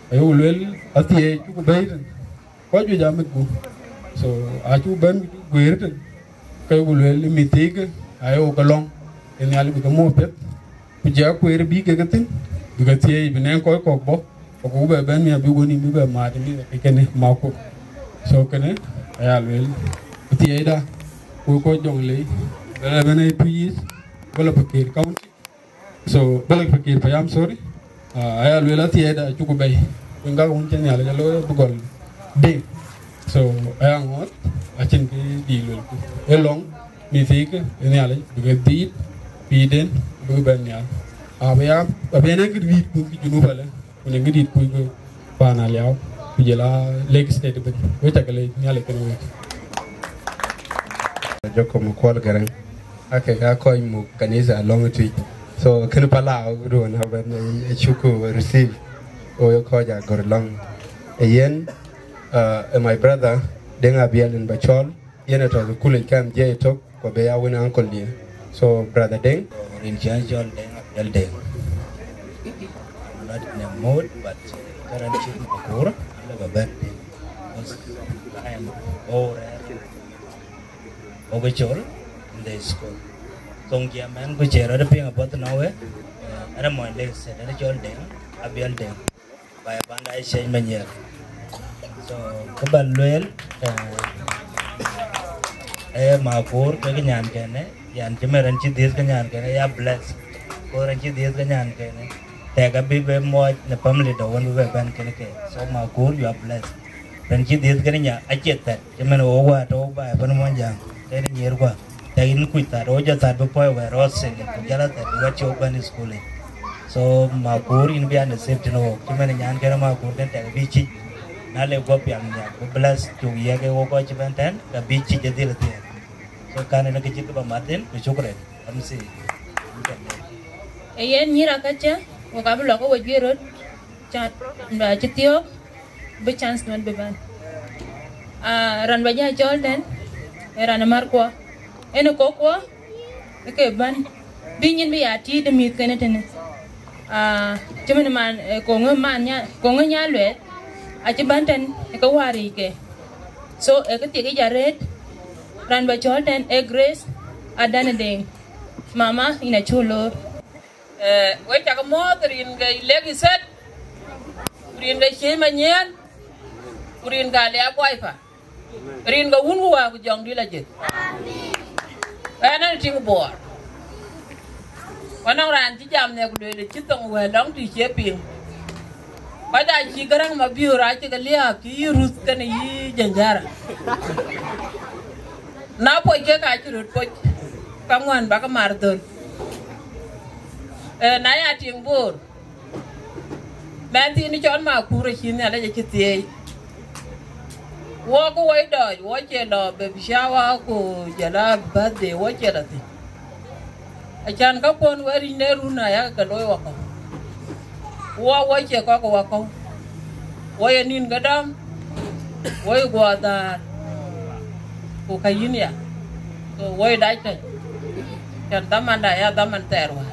Ayo well at the age you baden. What you jam it go? So I you ben weird. Kay will well me take ayo along and I'll become more pet. Pujak queer big again because he even encoy cockbo or go ben me a big one in the martin. I can Mako. So can it? I will. The Ada. Kuocgoor Community, 2 years, Balapakir County. So Balapakir, I'm sorry. I will at the end of Chukubay. When I went to the Bugol Day. So I am what I think deal with along me think in the alley because deep, Peden, Bubania. I have a very good week to Junubala when I get it quick Panaruu, Pujala, Lake State, which I can lay Joko mukwal garang ake ga koi mu kanisa long Twic So can pala do na ben chuku receive o ko ja gorlong. Yen my brother denga bial in Bachol yena to kule kam je to ko be ya wona uncle dia. So brother Deng in Janjol denga bial deng. Not in a mood but currently Makur a birthday because I am over Chol in the school. Song kia man ku chera de ping about nowhere. Ada mo le se de Chol deng abial deng. By banda I say manya. So kebaluel Makur ke nyan kene yan jemeran chi dis ke nyan kene ya bless. Ko ran chi dis ke nyan kene. Tega bi be mo na family do one be ban kene ke. So Makur you are blessed. Ran chi dis ke nya achet ta jemen o wa to ba ban mo jang. Ke ni yer kwa. Tagin kuita roja tar be poi we rose ke jala ta wa cho ban school. So Makur in be and safety no jemen nyan kene Makur den tega bi chi na le go piang nya ko bless chu ye ke wo ko chi ban tan ka bi chi je dil te. So kan na ke chi ba maten ko chukre am si. Ayen nyira kacha wakablo ko wajiro chat ba chitio be chance non be ban ran baja Jordan ran marko eno kokwa ke ban binyin bi ati de mit kene tene chumen man kongo nya lwet achi banten ko wari ke so e ke tege jaret ran ba Jordan e grace adane ding mama ina chulo we ta mo rin ga legi set rin ga chema nyen rin ga le wifi rin ga wunu wa ku jong dila je ana ting bor wana ran ti jam ne ku de ti tong we long ti che ping ba da chi garang ma biura ti ga lia ki rus kan yi janjara na po ke ka ti rut po kamwan ba ka mar don na ya ting bor nanti ni chon Makur chin ala je tie wo ko wai do wo che lo baby shower ko jala birthday wo che la ti achan ka pon wari ne runa ya ka loy wa ko wo che ko wa ko wo ye nin gadam wo go da ko kayin ya so wo dai ta kan damanda ya daman terwa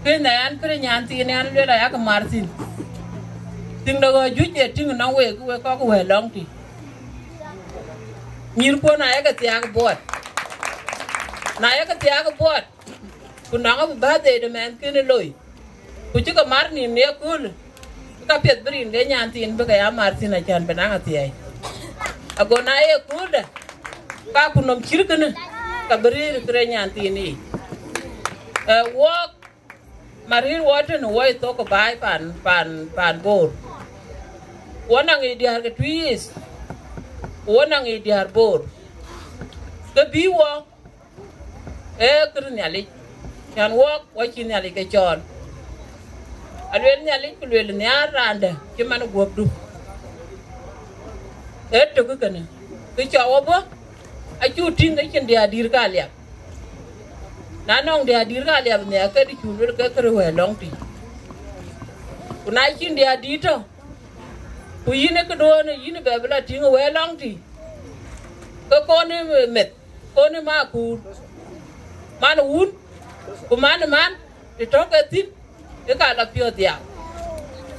kena an kre nyanti ne an le ya ka martin ting do juje ting na we ko we long ti nyir ko na ya ka tiag bot na ya ka tiag bot ku na ga ba de men kene loy ku ti ka mar ni ne kul ka pet brin de nyanti be ka ya martin a chan be na ga ti ai ago na ye kul da ka ku nom chir kana ka brir kre nyanti ni wo Marir water no way talk by pan bor. One ang idiar ke twis. One ang idiar bor. Ke biwa. Kernyali. Kan walk watching nyali ke Chol. Alwen nyali kulwel ni aranda. Kiman gobdu. To ku kana. Ke chawo bo. Achu ting ke dia dir kalia. Nanong dia dirga liab ne ka di chulur ka kre long ti kunai chin dia dito ku yine ka do ne yine be bla ting we long ti ko ne met ko ne Makur man un ku man ti to ka tin e ka la pio dia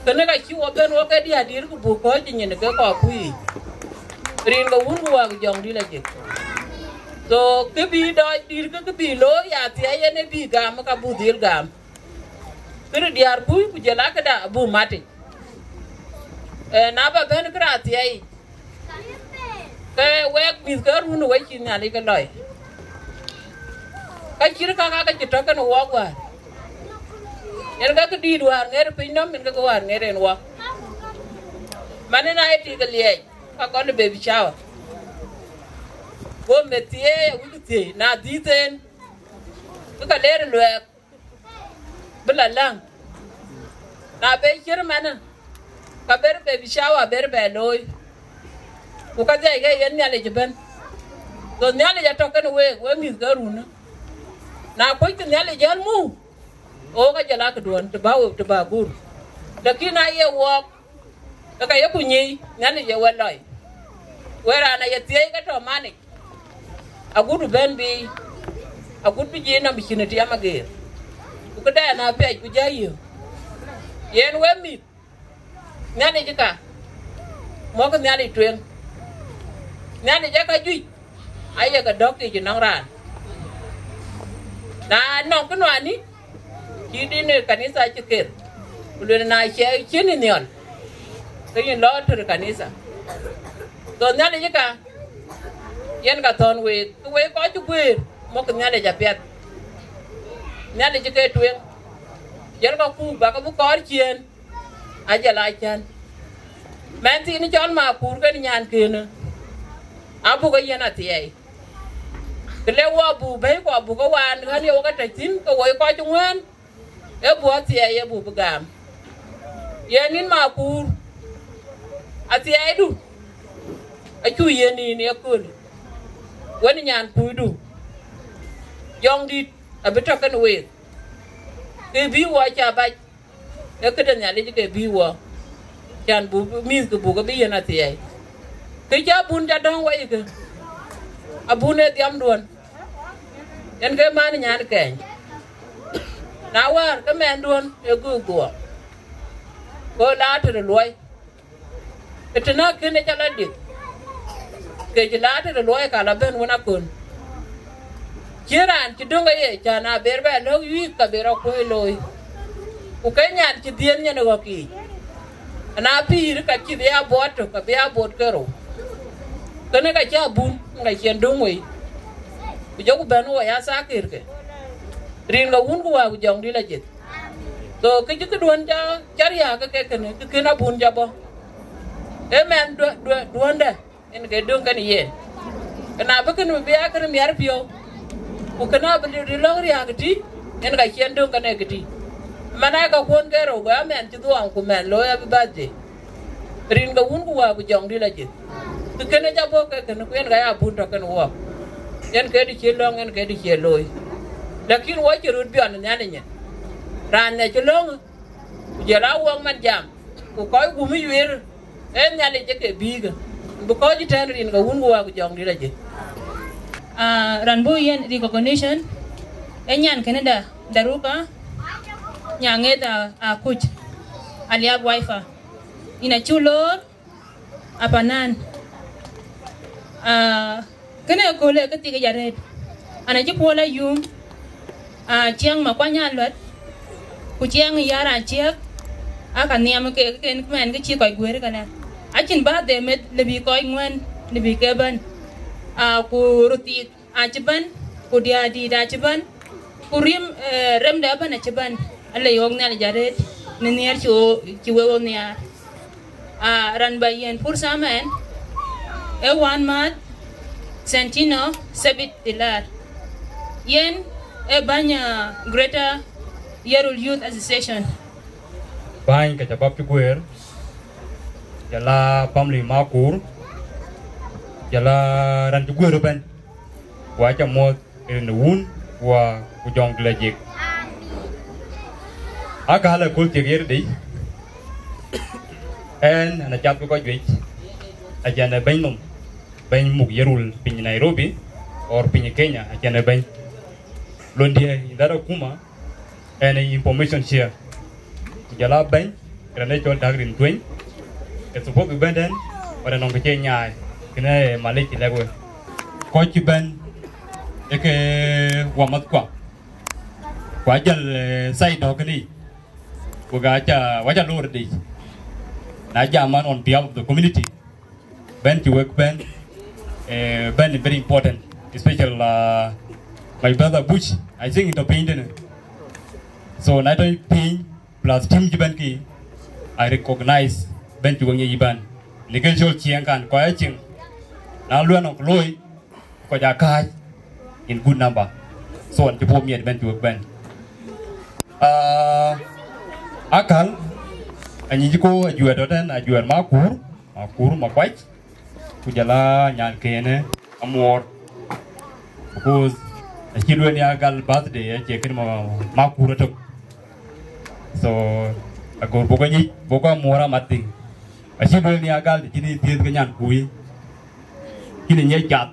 kana ka chi wo ben wo ka dia dir ku bu ko ji ne ka ko ku yi rin ga un wa jong di la je so ke bi do dir ke bi lo ya ti ay ne bi gam ka bu dir gam kir diar bu jela ka da bu mati na ba ben kra ti ay ke we mi ka ru no we chi na le ka loy ka kir ka ti to ka no wa wa yer ga di war ner pin no min ka war ner en wa mane na ti ka le ka ko le baby shower wo metie wuti na diten ka ler lwe bla lang na be kirmana ka ber baby shower ber be loy ku ka de ga yen nyale jiben do nyale ja to kan we mi garuna na ko tin yale jan mu o ga jala ka duan te ba gur lakini aye wo ka ye kunyi nani ye walai wera na ye tie ka to mani agudu ben bi agudu bi jina bi kinati amage ku da na pe ku jayo yen wemi nani jika mo ka nani tuen nani jaka jui aye ka dokti ji nang ran na nong ku ani ki di ne kanisa chiker ulu na che chini nion ke yin lo tur kanisa to nani jika yen ka ton we ku we ko ju gwer mo ka nani ja pet nani jike tuen yen ka ku ba ka bu kor chien aja la chan men ti ni chon ma kur ke nyan kene abu ga yen atiye kle wa bu be ko bu ko wan han yo ka tin ko we ko ju ngwen e bu atiye ye bu gam yenin ma kur atiye du a chu yeni ne ko wani nyan pu du jong dit a bita kan we ke bi wa cha ba e ke den yale ke bi wa chan bu mi ke bu ga bi yana tiye ke ja bun ja dong wa ke abune diam don en ke man nyan ke na war ke men don e gu go ko la te loy etna ke ne chala dik ke jila te loy ka la ben wona kon kiran ti donga ye chana berbe lo wi ka bero ko loy u kenyan ti dien nyane go ki na pir ka ti ya bot ka be ya bot kero kene ka cha bun ngai chen dongwe u jogu benu ya sakir ke rin ga un wa jong di la jet to ke ji don ja charia ka ke kene ke na bun ja bo e men don da en ke don kan ye na ba kan be ya kan mi ar pio u kana beli di longri agti en ga chen don kan agti mana ka kon ke ro ga men ti duan ku men lo ya ba de rin ga un wa jong di la jet ke kene ja bo ke kene ku en ga ya bun to kan wo en ke di chelong en ke di cheloy lakin wo ci rut bion nyane nye ran ne chelong je la wo man jam ku koy gu mi wer en nyale je ke biga bu ko ji tan rin ga wun wa ku jong di la je ran bu yen recognition enyan Canada daruka nyange da akuch alia wifi ina chulo apanan kene ko le ke ti ga red ana ji pola yum chiang ma kwanya lot ku chiang yara chiak aka niam ke ken men ke chi ko gwer kana achin ba de met le bi ko ngwen le bi ke ban ku ruti achiban ku dia di da chiban ku rem da ban achiban alle yong na jaret ni nier chi wo niar ran bayen pur samen e wan mat Sentino Sabit Dilar yen e banya Greater Yirol Youth Association bany ka jabab Kuocgoor jala family Makur jala ran Kuocgoor ban wa cha mo en wun wa ku jong lejik akala kul tigir di en ana chat ko jwe ajana bainum bain muk Yirol pin Nairobi or pin Kenya ajana bain londia indara kuma any information share jala bain grane chol dagrin twin ke support benden ora non ke nya kene maliki lagwe ko ci ben eke wamat kwa jal sai do kani buga cha waja lor di na jaman on behalf of the community ben to work ben ben very important especially my brother Bush I think it painted so na to pin plus team jibanki I recognize ben to wangi iban nikel chol chiang kan ko ya ching na luan ok loy ko ja kai in good number so on to put me at ben to work ben akal anyi ko ajuer doten ajuer Makur Makuach kujala nyan kene Amuor because Children Yagal birthday, check Makur Amuor. So, I go Buga Amuor Makuac. A children Yagal, Kini Tingan Kui. Kini Cat.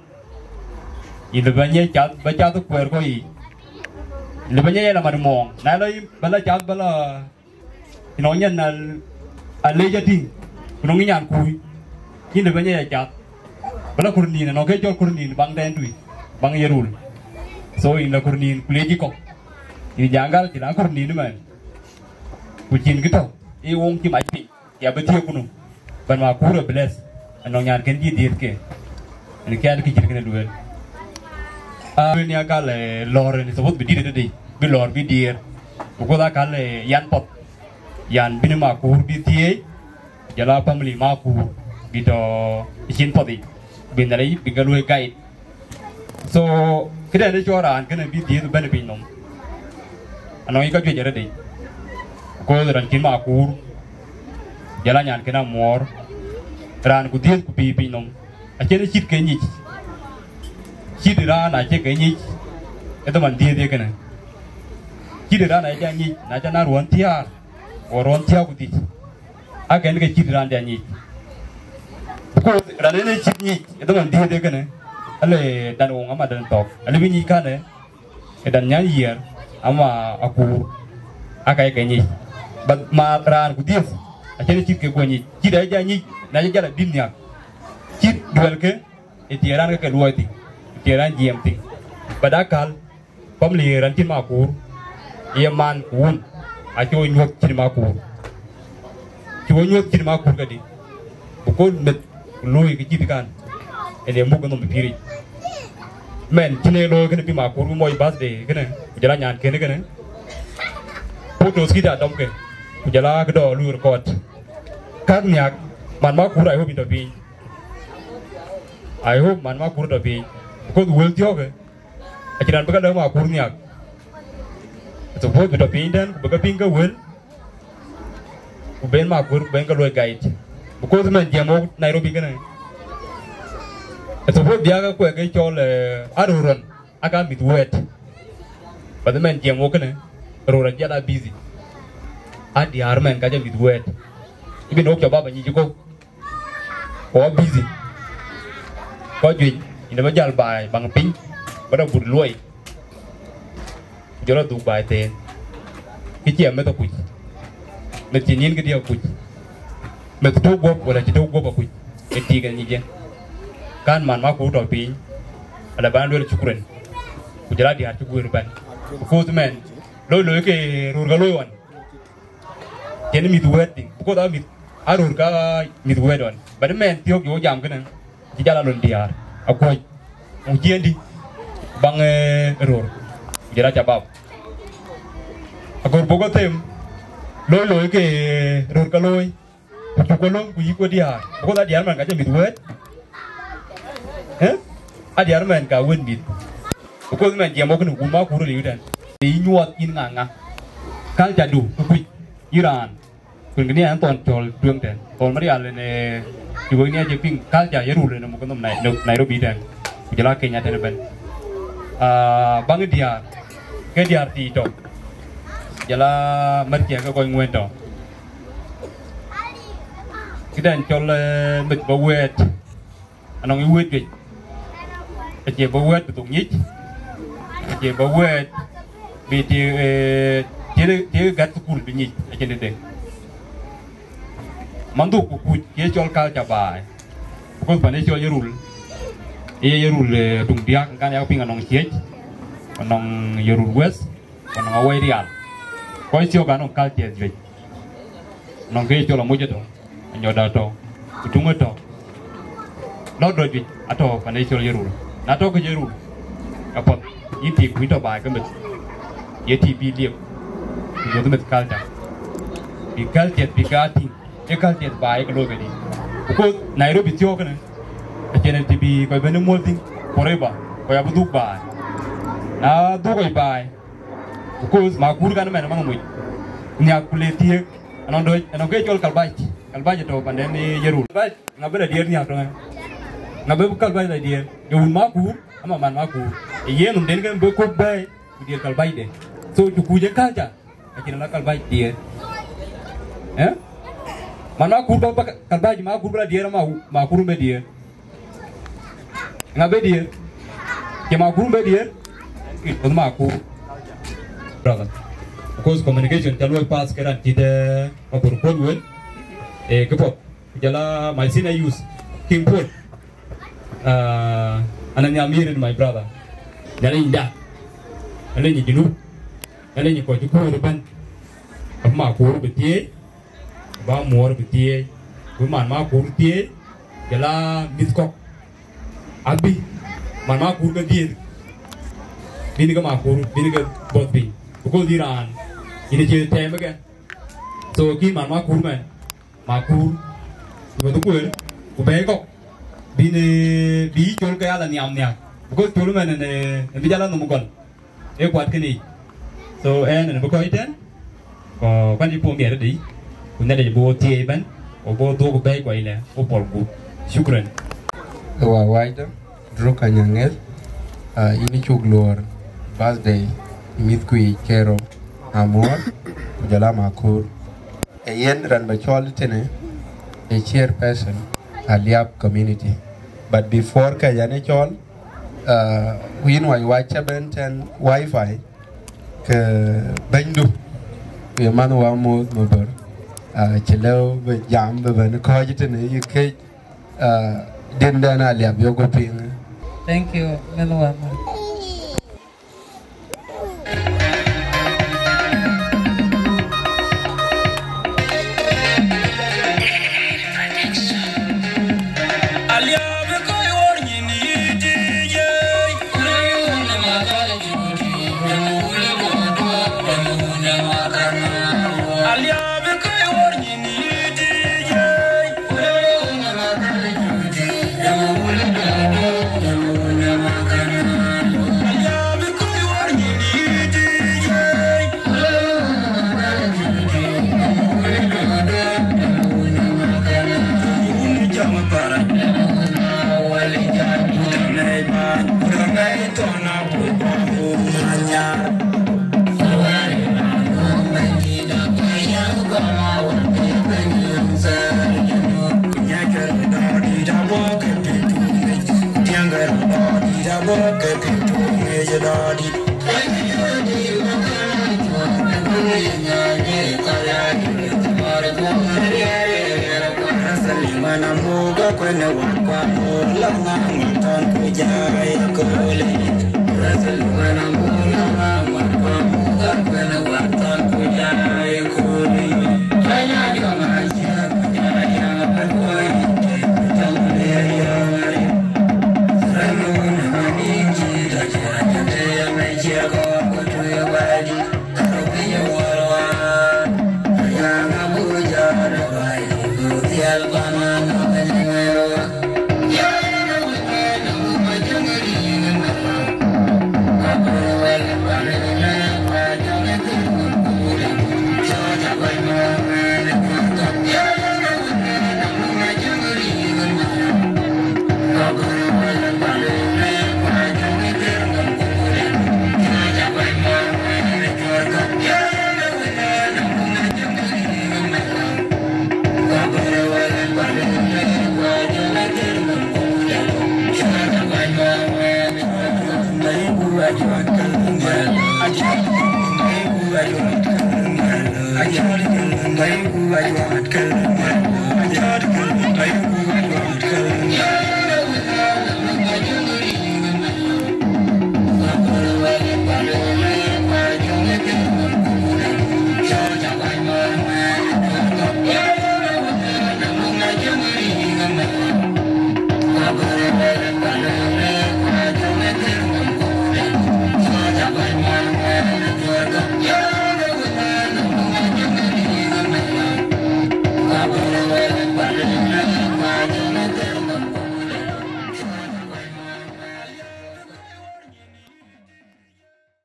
In the Banya Cat, Bajatu Puerco. The Banya Lamadamong, Nalai, Bala Cat Bala, in Onion, a later thing, Nongian Kui. In the Banya Cat, Bala Kurnin and Akoi Kurnin, Bang Dentui, Bang Yirol. So in the Kurnin, Kuleciko. In Jangal, in Akurnin man. Which in Gito, he won't keep my feet. Yabatio, but Makura bless, and Nonyan can be dear. And the cat can do it. Yagal, Lauren is what we did today. Be Lord, be dear. Ukoda Kale, Yan Pop, Yan Binimakur, BTA, Yala family Maku, Bito, Shin Potty, Binari, Bigalway guide. So, Kida Chora can be dear to Benabinum. And I got you already. Go the Rankimakur, Yalan Kena more, Ran could deal to be Pinum. I can't cheat Kenny. Cheat ran, I check any. At the man, dear, they can. Cheat ran, I can eat, Natana 1 TR or 1 TR with it. I can get cheat ran, they because Ranene cheat me, at the man, dear, they can. Ale dan wong ama dan talk. Ale bini kane. Dan nyanyi year ama aku akai kenyi. But ma ran ku dies. Achene chit ke konyi. Chit aja nyi na jala dinnya. Chit duel ke etiran ke luati. Etiran GMT. Badakal pamli ran tin makur. Yeman kun acho nyok tin makur. Cho nyok tin makur kadi. Bukon met lui ke chit kan. Ele mugo no mipiri men tine lo gonna be Makur Moy birthday gonna jala nyan kene gonna photos kita domke jala gdo lu record kan nyak man Makur I hope it be I hope man Makur to be because will joge ajiran baga Makur nyak so hope to be dan baga pinga will ben Makur ben ka lo guide because man jamo Nairobi gonna so what dia ko ke chol aruran aga mit wet but the man jam wokene rora jada busy adi armen ka mit wet ibin ok baba ni ko o busy ko ji ina ba jal bai bang pin ba bud loy jora du bai te ki chem me to ku me tinin ke dia ku me to go wala ti to go ba ku e ti ga ni je kan man Makur to pin ada ban do chukuren kujala di har chukur ban ko men lo ke rur ga lo wan ken mi duet ko da mi arur ka mi duet wan bad men tiok yo jam kan ti jala lon diar akoi mu jendi bang rur jara chabab akor bogo tem lo ke rur ka loy ko lo ku yiko diar ko da diar man ka mi duet Adhiok man ka win bit. Because man jamo kan uma kuru liudan. Di nyuat in nganga. Kal jadu kuit Iran. Kun gini anton Chol tuang ten. Ton mari alene juga ini aja ping kal jaya rule nemu kan Nairobi dan. Kujala Kenya ten ben. Bang dia ke dia ti to. Jala merkia ke koi nguen to. Kita Chol mit bawet. Anong iwet ke. Aje bawet betul nyit. Aje bawet beti dia gat sukul binyit aje dede. Mandu ku dia Chol kal cabai. Pukul pane Chol Yirol. Yirol tung dia kan ya ping anong siej. Anong Yirol West, anong awai rial. Koi sio kan anong kal ties je. Anong ke Chol amoja to. Anyoda to. Utunga to. Nó đôi chuyện, atau pada Chol Yirol, nato ke Yirol, apa, ini kita bahas kemet, ini biliam, itu kemet kalta, bikaltiat bikati, bikaltiat bahas kalau gini, pukul Nairobi tiok kan, macam TV kau benar multing, koreba, kau yang buduk bahas, nah tu kau bahas, pukul Makur kan mana mui, ni aku letiak, anong ke Chol kalbai itu pada ni Yirol, ngapain dia ni apa? Ngabe bukal bay la dia, yo Makur ama man Makur yen den kan be ko bay dia kalbai de so kuje kaja akin la kalbai dia mana kur ba kalbai ma kur bla dia ma kur be dia ngabe dia ke ma kur be dia itu ma kur brother because communication kalau pas keran tidak apa pun wen kepop jala my senior use king put ananya mirin my brother jala indah ale ni jinu ale ni ko juko ban ma kur betie ba mor betie bu man ma kur tie jala miskok abi man ma kur ke dia bini ka ma kur bini ka bot bi ko diran ini je tema kan so ki man ma kur man ma kur ko to kur ko be ko bini bi chol ka ala niam niam ko chol man ne bi jala no mukol e kwat kini so en ne ko iten ko kan ji po mi di kun ne de bo tie ban o bo do ko be ko ile o pol ku shukran wa waida dro kanyangel ini chuglor birthday Mitgui Kero Amuor Jala Makur a yen ran by Chol tene a chairperson Agaar Community. But before Kayane Chol we know watch and Wi-Fi ke bendu we man wa mo mober chelo be jam be ben ko jitene yike den dana liab yogo ping. Thank you Melwa.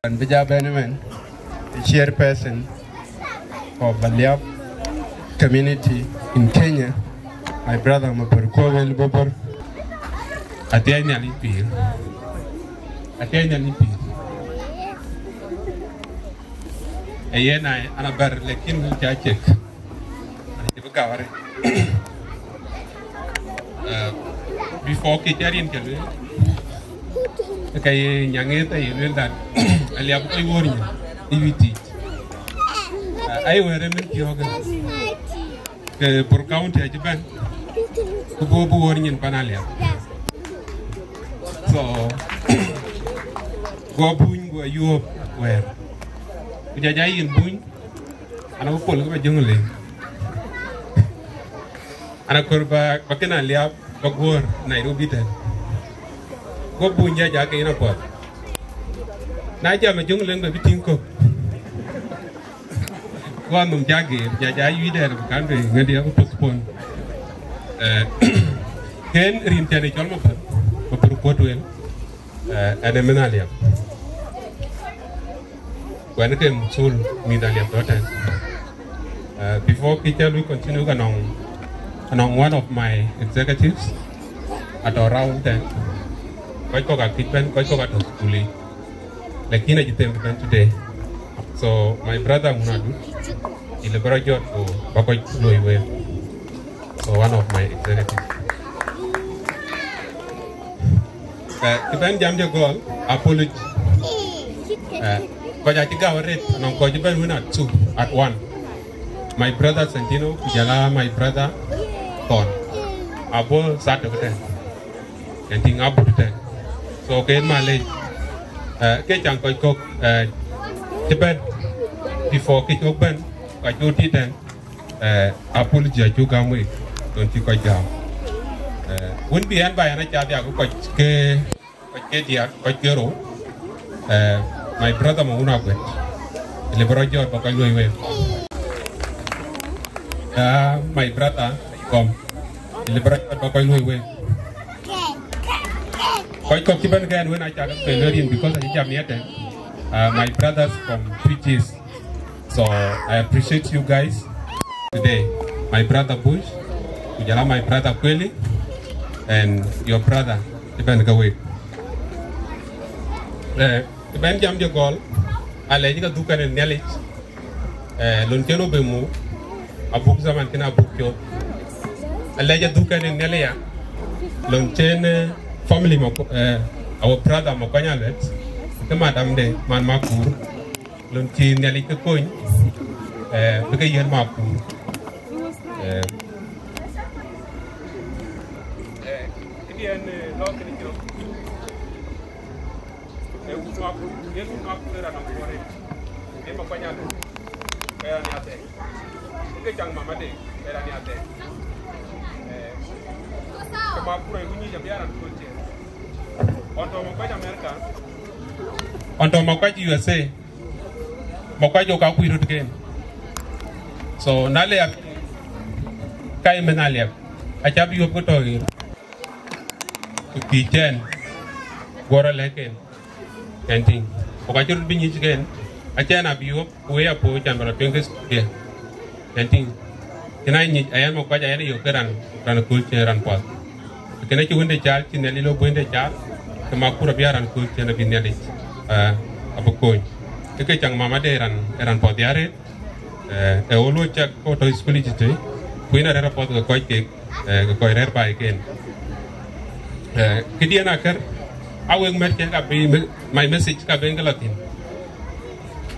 And Bija Benjamin, the chairperson of Agaar Community in Kenya, my brother Makur Amuor Makuac Aluet, Atenya nipi. Ayena ana bar lekin mu Dachuek. Ani begaware. Before kitarin kelu. Kay nyangeta yelel dan. Ali abu ay wori ibiti. Ay were men kiyoga. Ke por county ajiban. Kubo wori nyen panalia. So go buñ go yuop wer. Kujajayin buñ ana pol ko jungle. Ana korba bakena liap bagor Nairobi ten. Go buñ jaja ke ina pot. Na jam jungle ngbe bitin ko. Wa num jage jaja yider kan be ngadi ko postpone. Ken rin tane chol ma pat. Ko propose ada menalia. When it came soul medalia daughter. Before Peter we continue along one of my executives at around then. Quite got equipment, quite got schooling. Like in a today. So my brother Munadu, he liberated to Akoi Gieu. So one of my executives. Kiban jam je gol apology. Koja tiga warit nong koja ben wina two at one. My brother Santino kujala my brother Ton. Abo sat over there. And ting abu there. So ke malay. Ke chang koi kok tiban before ke kok ben kaju ti den apology juga mui don't you koi jam. Wouldn't be hand by an Achadia who ke dia Kuocgoor. My brother Mawan liberated Akoi Gieu. My brother come liberated Akoi Gieu. Quite cocky again when I started learning because I jam yet. My brothers from Twic. So I appreciate you guys today. My brother Bush, my brother Kweli. And your brother, Dinka Wrestlings. Ben jam je gol, ale jika dukan en nelich, lonteno bemu, abuk zaman kena abuk yo. Ale jika dukan en nelia, lonten family our brother Makuach Aluet, ke madam de man Makur, lonten nelich ke coin, begayan Makur. Onto Makuach USA, Makuach joka kuirut game. So nale kai menalia, achabi yo putoir. Kichen, gora leken, canting. Okachur binich again. Achana biop, way up, and Baratungus here. Canting. Can I need I am a quite area of Peran, a culture and pot. Can I win the child in a little window child? The Makur Amuor and culture and Binelli. Of a coin. The Kachang Mama there and Potiare. A old check photo is fully today. Queen at a pot of the quite cake, the coiner by again. Kidian Akar, I will make my message Kabengalatin.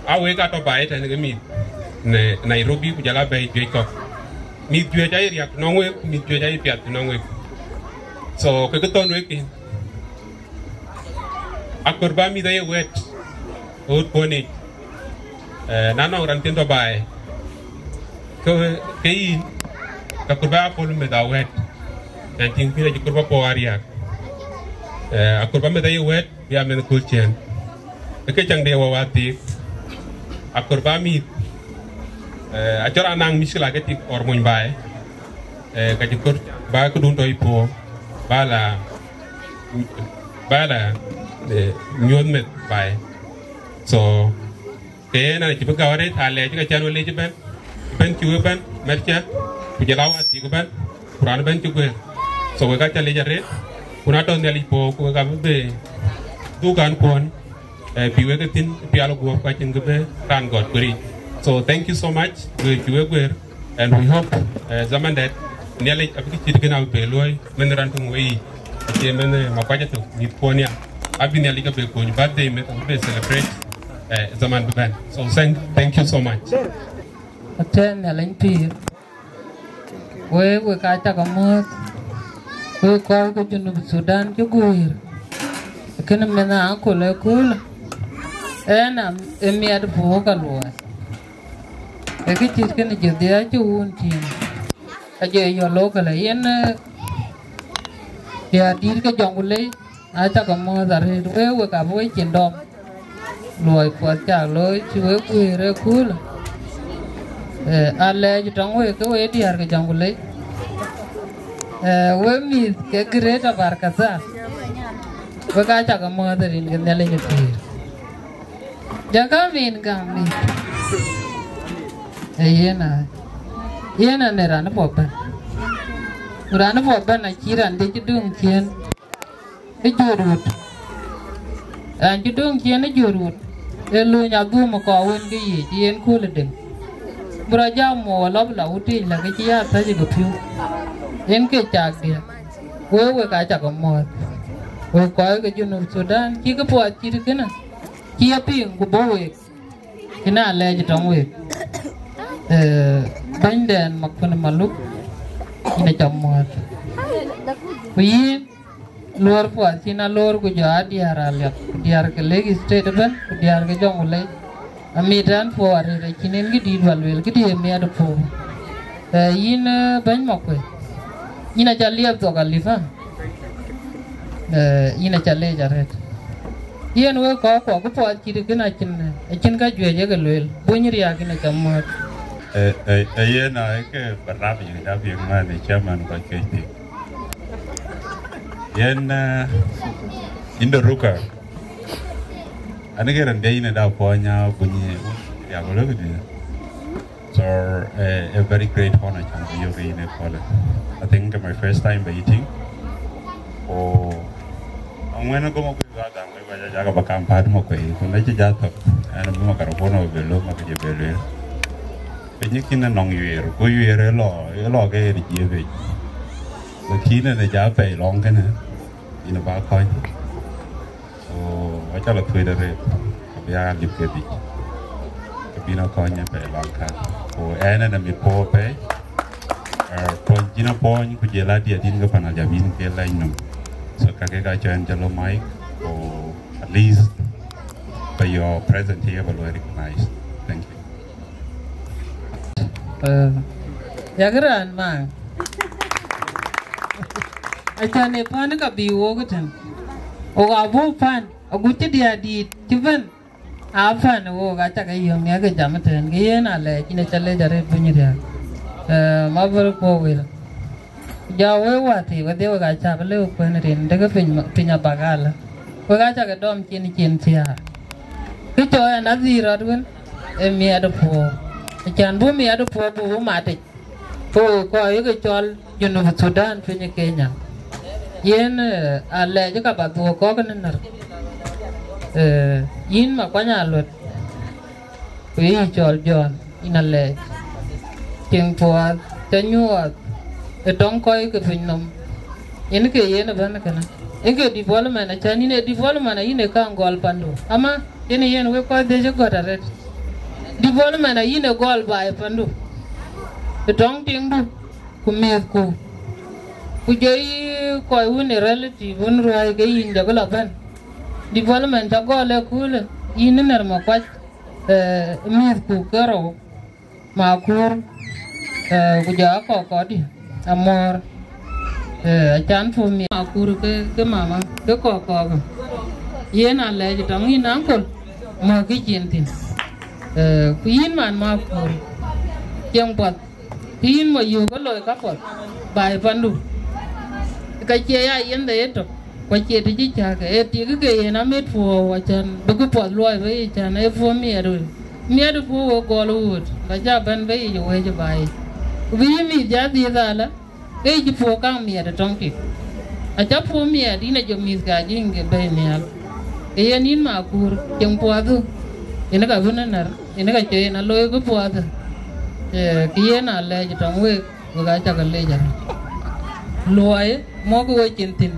I will got a bite and meet Nairobi, Kujala Bay, Jacob. Meet Juajai, no way, meet Juajai Piat, no way. So, Kakaton Wiki. Akurba me they wet, old pony. Nano Rantinto by Kain, Kakurba Polo with our wet. And think you could go area. Akurba me they wet, we are in the culture. The kitchen they were what deep. Akurba meet. A Joranang Michelagetic or Mumbai. Kajikur Bakudunto Ipo, Bala, the Newmet by. So, then I keep a covered, I let a channel legibent, Ben Cuban, Mercha, Pujalawa Tiguban, Puranaban Tugu. So we got a ledger rate, Punato Nelipo, who have the du kan kon biwe gatin pialo go kwa chin gabe kan god kuri. So thank you so much we biwe and we hope zaman that nearly abdi chit gana be loy menran tung wei che men makwaja to ni ponia abi nearly ga be ko ni birthday me be celebrate zaman ban. So thank you so much. Atem nearly pi we ka ta kamot we ko ko Junub Sudan ju guir kena mena Akol Akol ena emiad po ka lo e ke chis kena je dia ju untin aje yo lo ka la yen ya dir ka jongule a ta kamot are we ka bo chin dom loi po cha lo chi we guir Akol ale ju tong we ke we diar ka jongule we mi ke greta barkasa we ka cha kamot rin ke nele ni tir jaga min gamni yena ne ran popa na kiran de judung kien e jorut an judung kien e jorut e lu nya du mo ko wen ge yi yen ko le dem bra ja mo lob la uti la ge ya ta ji go piu yen ke cha dia we ka cha kamot we ko ge Junub Sudan ki ko po chi ke na ki ya ping ku bo we kina le ji tong we banden makun maluk ina chamot we lor po sina lor ku ja diar ale diar ke legi state ban diar ke jong le amidan po are re kinen gi di walwel gi di me ad po yin ban makwe ina jaliab to kalifa ina chale jaret yen we ko po chi ke na chin ka jwe je ke lwel bunyri ya ke na chamot yena ke barab yi da bi ma ne chairman ko ke ti yen indoruka anige ran dei ne da po nya bunyi ya go lo di so a very great honor chan bi yo ne pole I think my first time by eating angwena ko mo ga da me ba ja ga ba kam pa mo ko ko na ji ja to ana bu ma ka ro no be lo ma ke je be le ni kin nong yuer ko yuer lo ke ri je be ko kin na ja pe long ke na ina ba ko so wa cha la thui da re ka ya li ke di ke bi na ko nya pe long ka ko ana na mi po pe po jina po ni ku je la dia din ga pana ja min ke la inum so ka ke ga chen jalo mai ko at least by your presence here will recognize. Thank you. Yagran ma achane pan ka biwo gutan o ga bo pan o gutti dia di tiven afan o ga ta ga yom ya ga jamten ge yena le kine chale jare punyria ma ber ko wel ja we wati we de ga cha le ko ne rin de ga pinya bagala we ga ta ga dom chin tia ki to na zira dun e mi ada po chan bu mi ada po bu ma te po ko ye ke Chol Junub Sudan pinya Kenya yen ale je ka ba to ko kan nar yin ma kwanya lot we Chol John inale ting po tanyo e don ko ke pinom yen ke yen ban kana enge development na chani ne development ine ka ngol pandu ama yen we ko de je gotaret development ine gol ba e pandu the dong ting du ku me ku je ko une relative un roi ge yin de la ban development ta gole kule yin ner ma kwa me ku kero Makur ku ja ko di Amor chan fu mi Makur ke mama ke ko yen ale je tong yin Akol ma ki chin tin ku yin man Makur yang pot yin mo yu ko loy ka pot bai pandu ka che ya yen de to ko che ti ji cha ke ti ke yen amet fu wa chan bu ko pot loy ve chan e fu mi fu wo ko lu ba ja ban ve yo we je bai vi mi ja di dala e ji fu ka mi de tong ti a cha fu mi di na jo mi ga jing ge be ne al yen in Makur jeng puadu ina ka bunanar ina ka che na loy ko puadu yen ale jitong we ga cha ka le jar loy mo ko chintin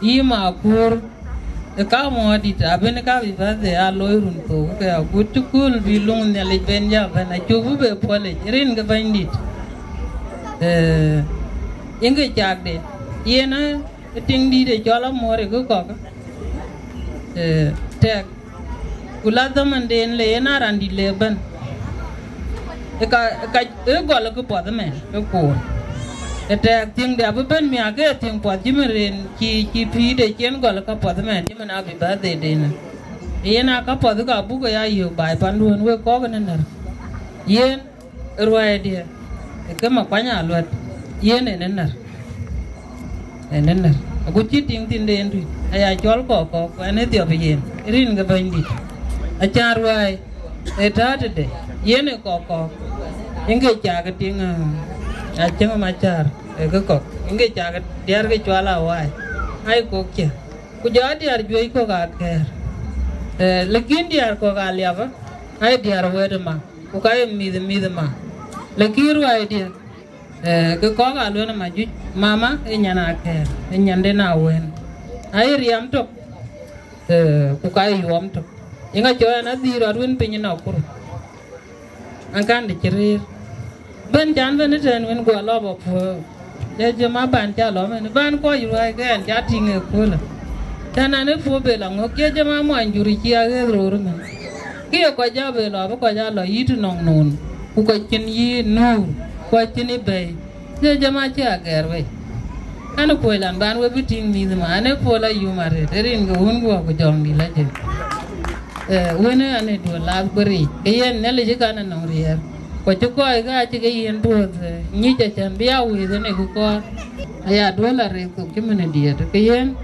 i Makur ka mo di ta ben ka bi ba de a loy run to ka gutukul bi lung ne le ben ya ben a chubu be pole rin ga bandit inge chak de yena ting di de chola more ko ko tek kula da man den le na ran di le ban ka gol ko po da men ko tek ting de ab ben mi age ting po jimren ki pi de chen gol ka po da men jimen abi ba de de na yena ka po da bu ko ya yu bai pan duon we ko ga na yen ruai de ke ma kwanya Aluet yen enenar aku chiting tin den ri aya chol ko ene tio bien rin ga bandi achar wai etate de yen ko inge cha ga ting a chang ma char e ko inge cha ga diar ga chwala wai ai ko kya ku ja diar joi ko ga ke lekin diar ko ga liava ai diar wede ma ku ka mi de ma lekin wai diar ke ko ga lo na ma ju mama e nyana ke e nyande na wen ai riam to ku kai yom to inga cho na di ro run pin na kur an kan de chirir ben jan ben ten wen go lo bo pu de je ma ban ja lo men ban ko yu ai ke an ja tinge ko la dana ne fu be la ngo ke je ma mo an juri chi a ge ro ru men ki ko ja be lo ko ja lo yi tu nong non ku ko chin yi no ko chini be je jama chi Agaar we ana ko lan ban we biting ni ma ane ko la yu mare derin go hun go ko jong ni la je wene ane do la bari yen ne le je kana no rier ko chu ko ga chi ge yen bo ni cha chan bia wi de ne ko aya do la re ko ki mene dia ke yen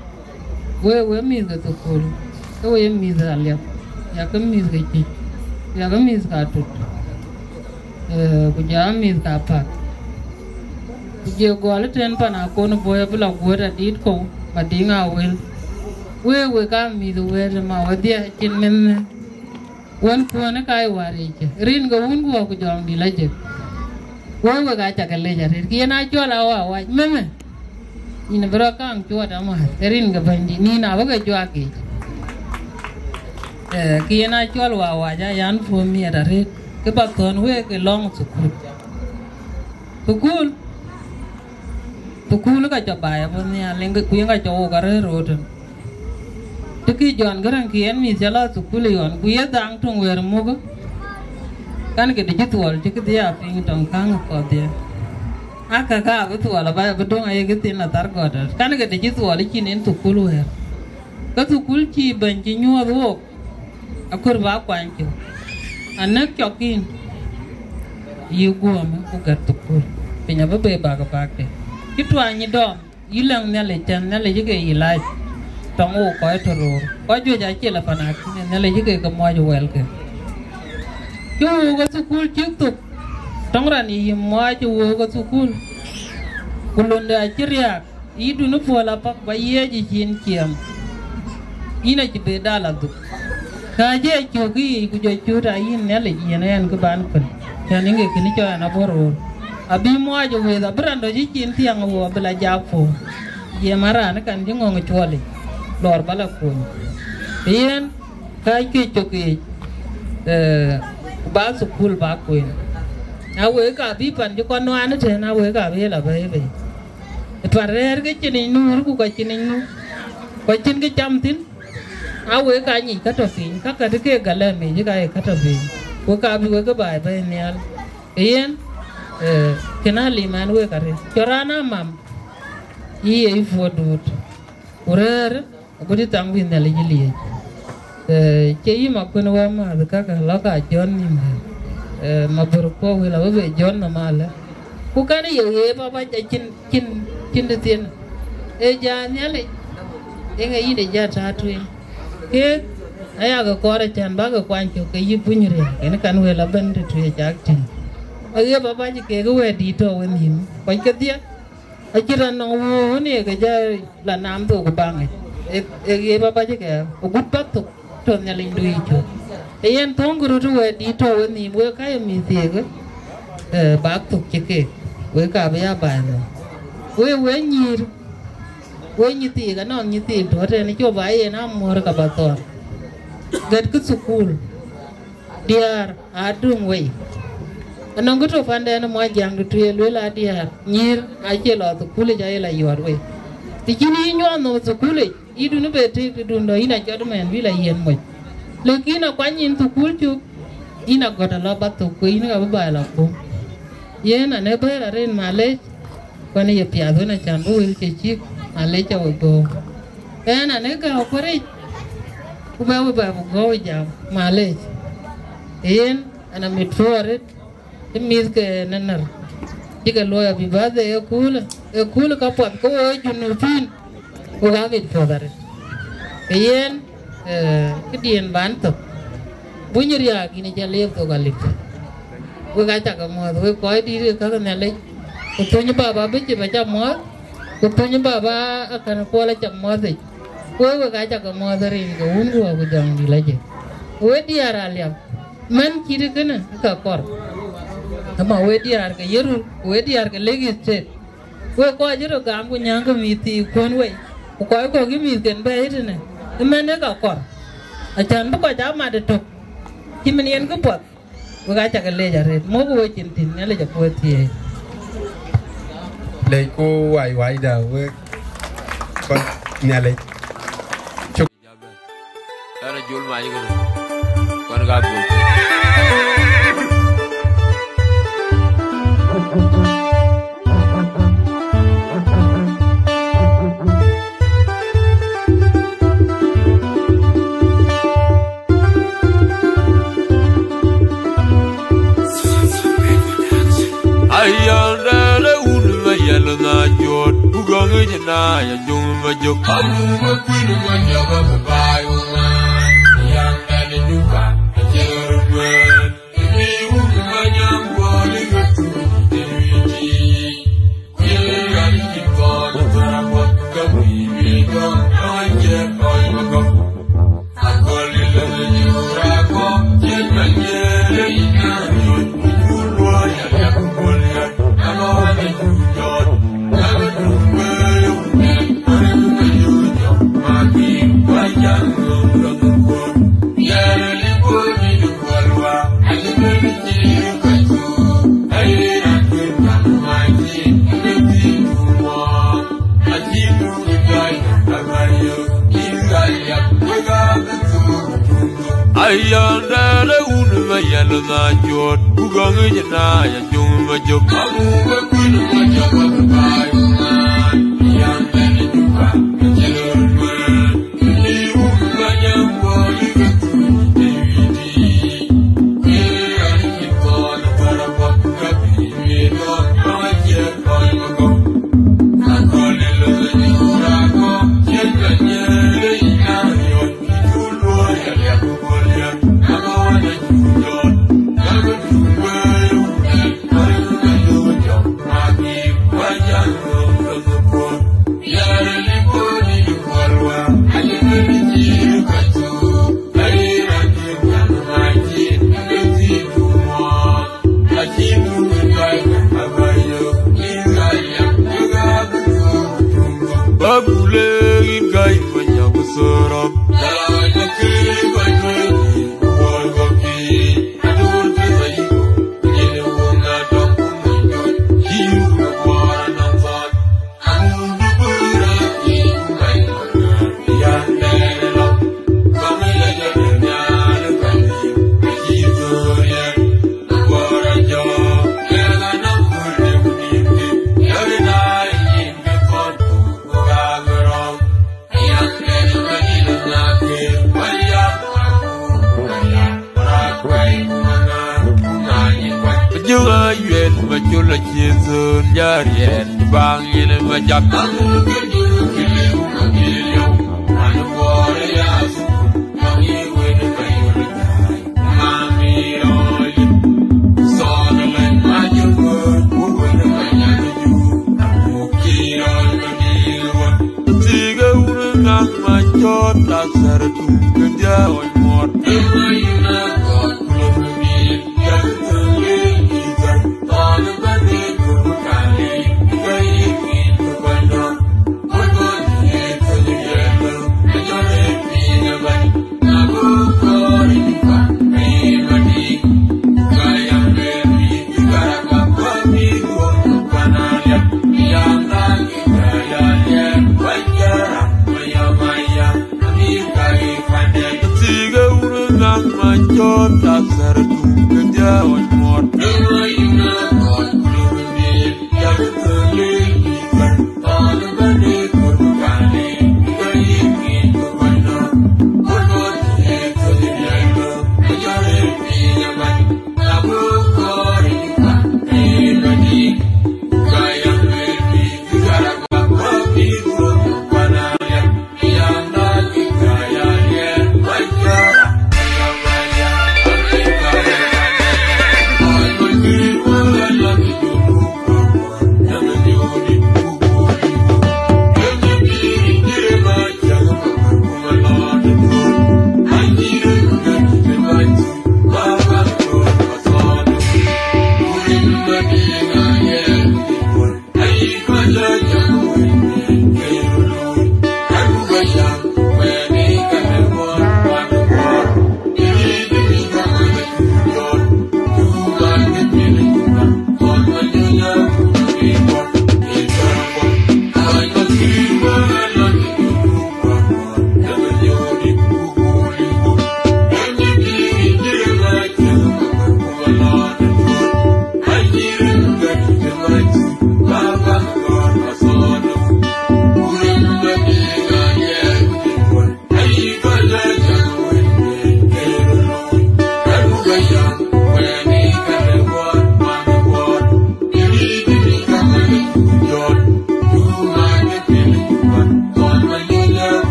we mi ga to ko we mi da ya ya ka mi ga chi ya ka mi ga tut ku ja mi ka pa je gol ten pana ko no boya bula gora dit ko madinga wel we ka mi do we ma wadia chin men won ko ne kai wari je rin go un go ko jong di la je we ga cha ka le ja rin ki na cho la wa meme ina bro kan cho da ma rin ga bandi ni na ba ga cho ki ki na cho wa ja yan fu mi da rin ke ba ton we ke long sukul ka cha ba ya bon ya leng ku nga cha o ga re ro de tiki jon garan ki en mi jala sukul yon ku ye dang tung wer mo ga kan ke de jitwal ti ke dia ping tong kang ko de aka ka bu twala ba bu dong ay ke tin na tar ko da kan ke de jitwal ki nen sukul wer ka sukul ki ban ji nyu ro akur ba kwan ki anak chokin yu go ma ku ga sukul pinya ba be ba ka de kitwa ni dom yilang ne le chan ne le jige ilai tong o ko to ro ko ju ja chi la pana ne le jige ko mo ju wel ke ju go sukul chi tu tong ra ni mo ju go sukul kulunda chiria idu no fola pak ba ye ji chin kiam ina ji be dala du ka je chu gi ku jo chu ra yin ne le yin en ko ban kun chan nge kini cho na boro abi mo ajo we da brando ji chin tiang wo bela japo ye mara na kan ji ngong chwali lor bala ko yen kai ki choki ba sukul ba ko na we ka bi pan ji ko no an te na we ka be la be be parer ke chin nu ku ka chin nu ko chin ke cham tin a we ka ni ka to fin ka ka ke gale me ji ka ka to fin ko ka bi we ka ba be nyal yen kena liman we kare corana mam iye fodut urer agudi tangwi ndale jili ke yima kono wa ma ka loka jon ni mabur ko we la we jon na mala ku kan ye baba chin de tin e ja nyale e nga yide ja ta tui ke aya ga kore chan ba ga kwan ke yi punyre ene kan we la bende tu ja tin aya baba ji ke we di to we nim ko ke dia akira no wo ne ga ja la nam to ko bang e baba jike gut batuk to nyaling dui chu yen tonguru to we di to ni we ka mi tiege batuk jike we ka ba ba no we nyir we nyiti ga no nyiti to te ni cho ba ye na mor ka ba to gad ku sukul diar adung we anong ko to fande na mo jang du tuye le la diar nyir a che lo to kule ja la yor we ti kini nyo no to kule idu no bete du ndo ina jod men wi la yen mo le kina kwa nyin to kul chu ina goda la ba to ko ina ba la ko yen ane ba ra ren male ko ne ye pia do na chan bu wil che chi male cha go en ane ga ko re ku ba go ja male yen ana mitore mis ke nanar jika loya bi bade e kul ka pat ko junu fin ko ga mit fodare yen kidien banto bunyir ya gini jale to galik ko ga ta ka mo ko ko di ka na le ko to ni baba be je ba ja mo ko to ni baba akan ko la ja mo de ko ga ta ka mo dare ni ko un ko jang di laje we di aralia man kiri kana ka kor ama we diar ke yeru we diar ke legi state we ko jiro gam ku nyang ke miti kon we ko ko gi mi ken be itene mene ka kor achan bu ko ja ma de to kimenien ko pot we ga ta ke le jare mo ko chin tin ne le ja ko tie le ko wai da we ko ne le chuk ara jul ma yi kon ga bu na ya jung ma juk amu ma kwinu ma nyaga ba bai wa yang na du ba jer ma ni u ma nyam bo li ga tu de ji ye ya ni ko ta wa ka mi mi ko ai je ai ma ko akol le ni ra ko je ma ye le ina ni ku lo ya ya ko ya ama wa ni ku jo ayanda le unma yalo na jot bugangu jana ya juma jok amu ma kwinu ma jaba bai yanda le duka jelo ma ni unma nyambo li tu devi ye ani ko na para bakka bi me no ma je ko ma ko akol le ni ura ko jenda nyele ina yo tu lo ya ya ko Chula chizun yarien bang yin ma jak amu kidu kilu kilu anu wore yasu mangi wene kayul mami roy sona len ajugo wene kanyanu ju mukiro kadiwa tiga uru ngak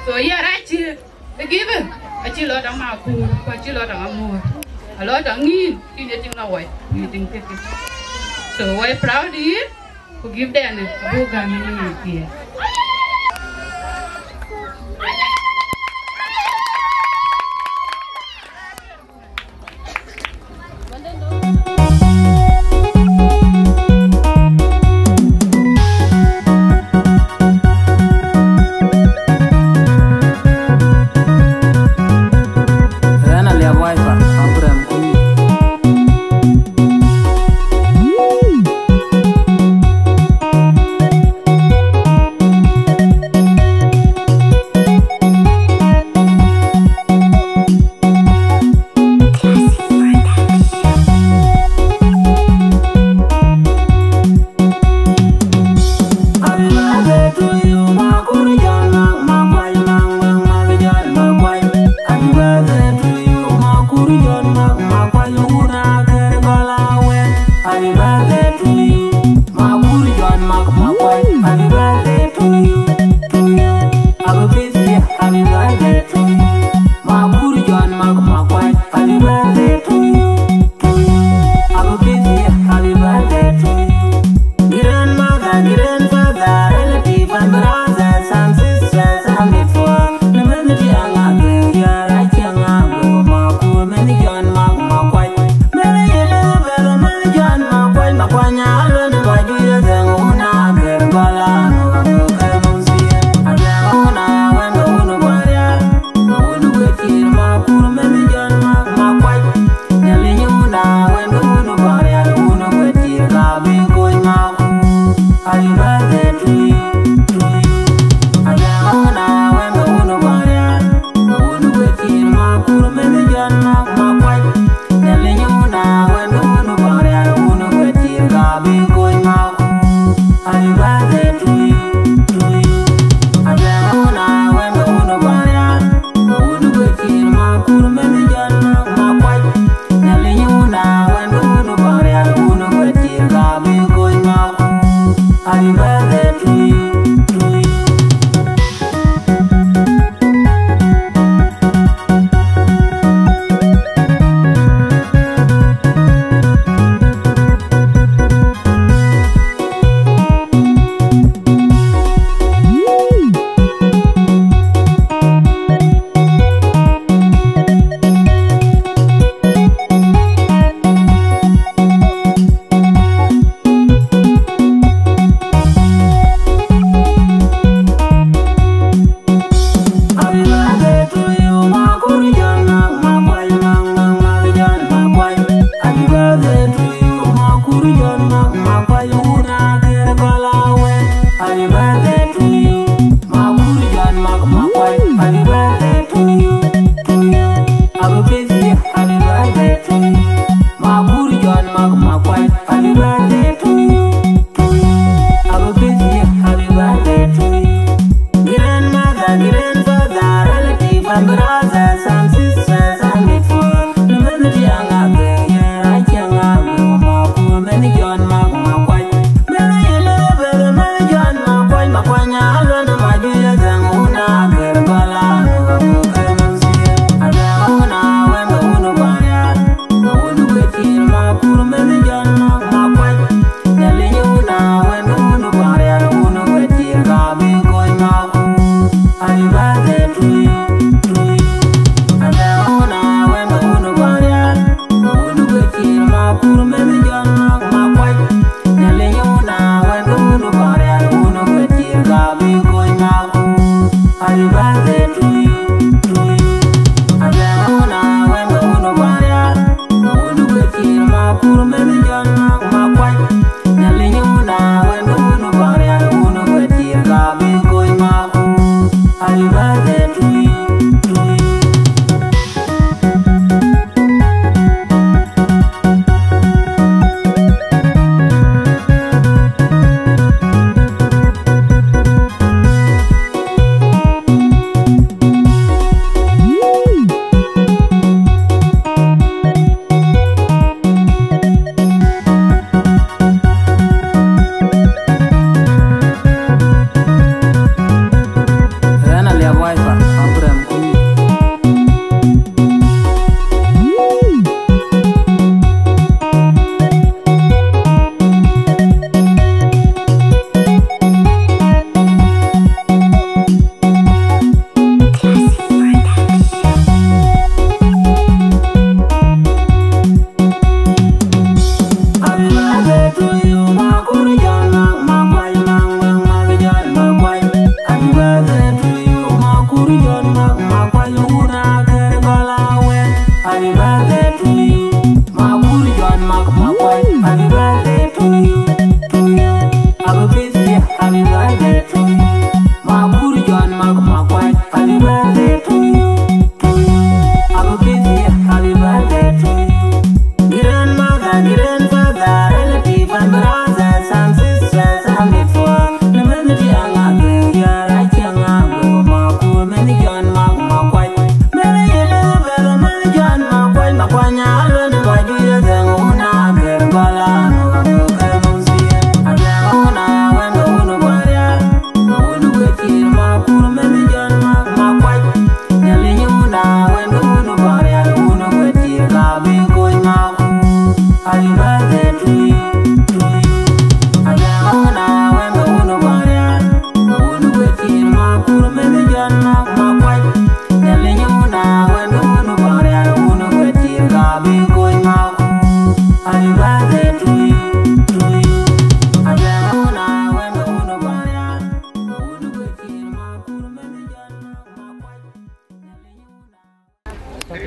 So yeah, right here, the given. I chill out on Makur, I chill out on Amuor. A lot of me, you getting away, you think it. So we're proud here to give them a Buga Da Angau here. Grandmothers and sisters and before, the melody I love you, you're right, young.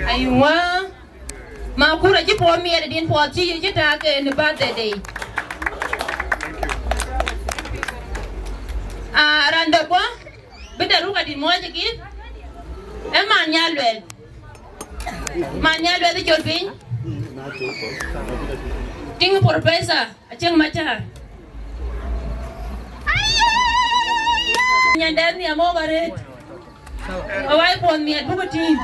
Ayuwa Makura ji po mi din po ji ji ta ke ni birthday. Randa po bida ruka di mo ji ki. E man ya lwel. Manyal be the chorping. Ting por pesa, a cheng macha. Nyandan ni amo bare. Awai pon mi at bukutin.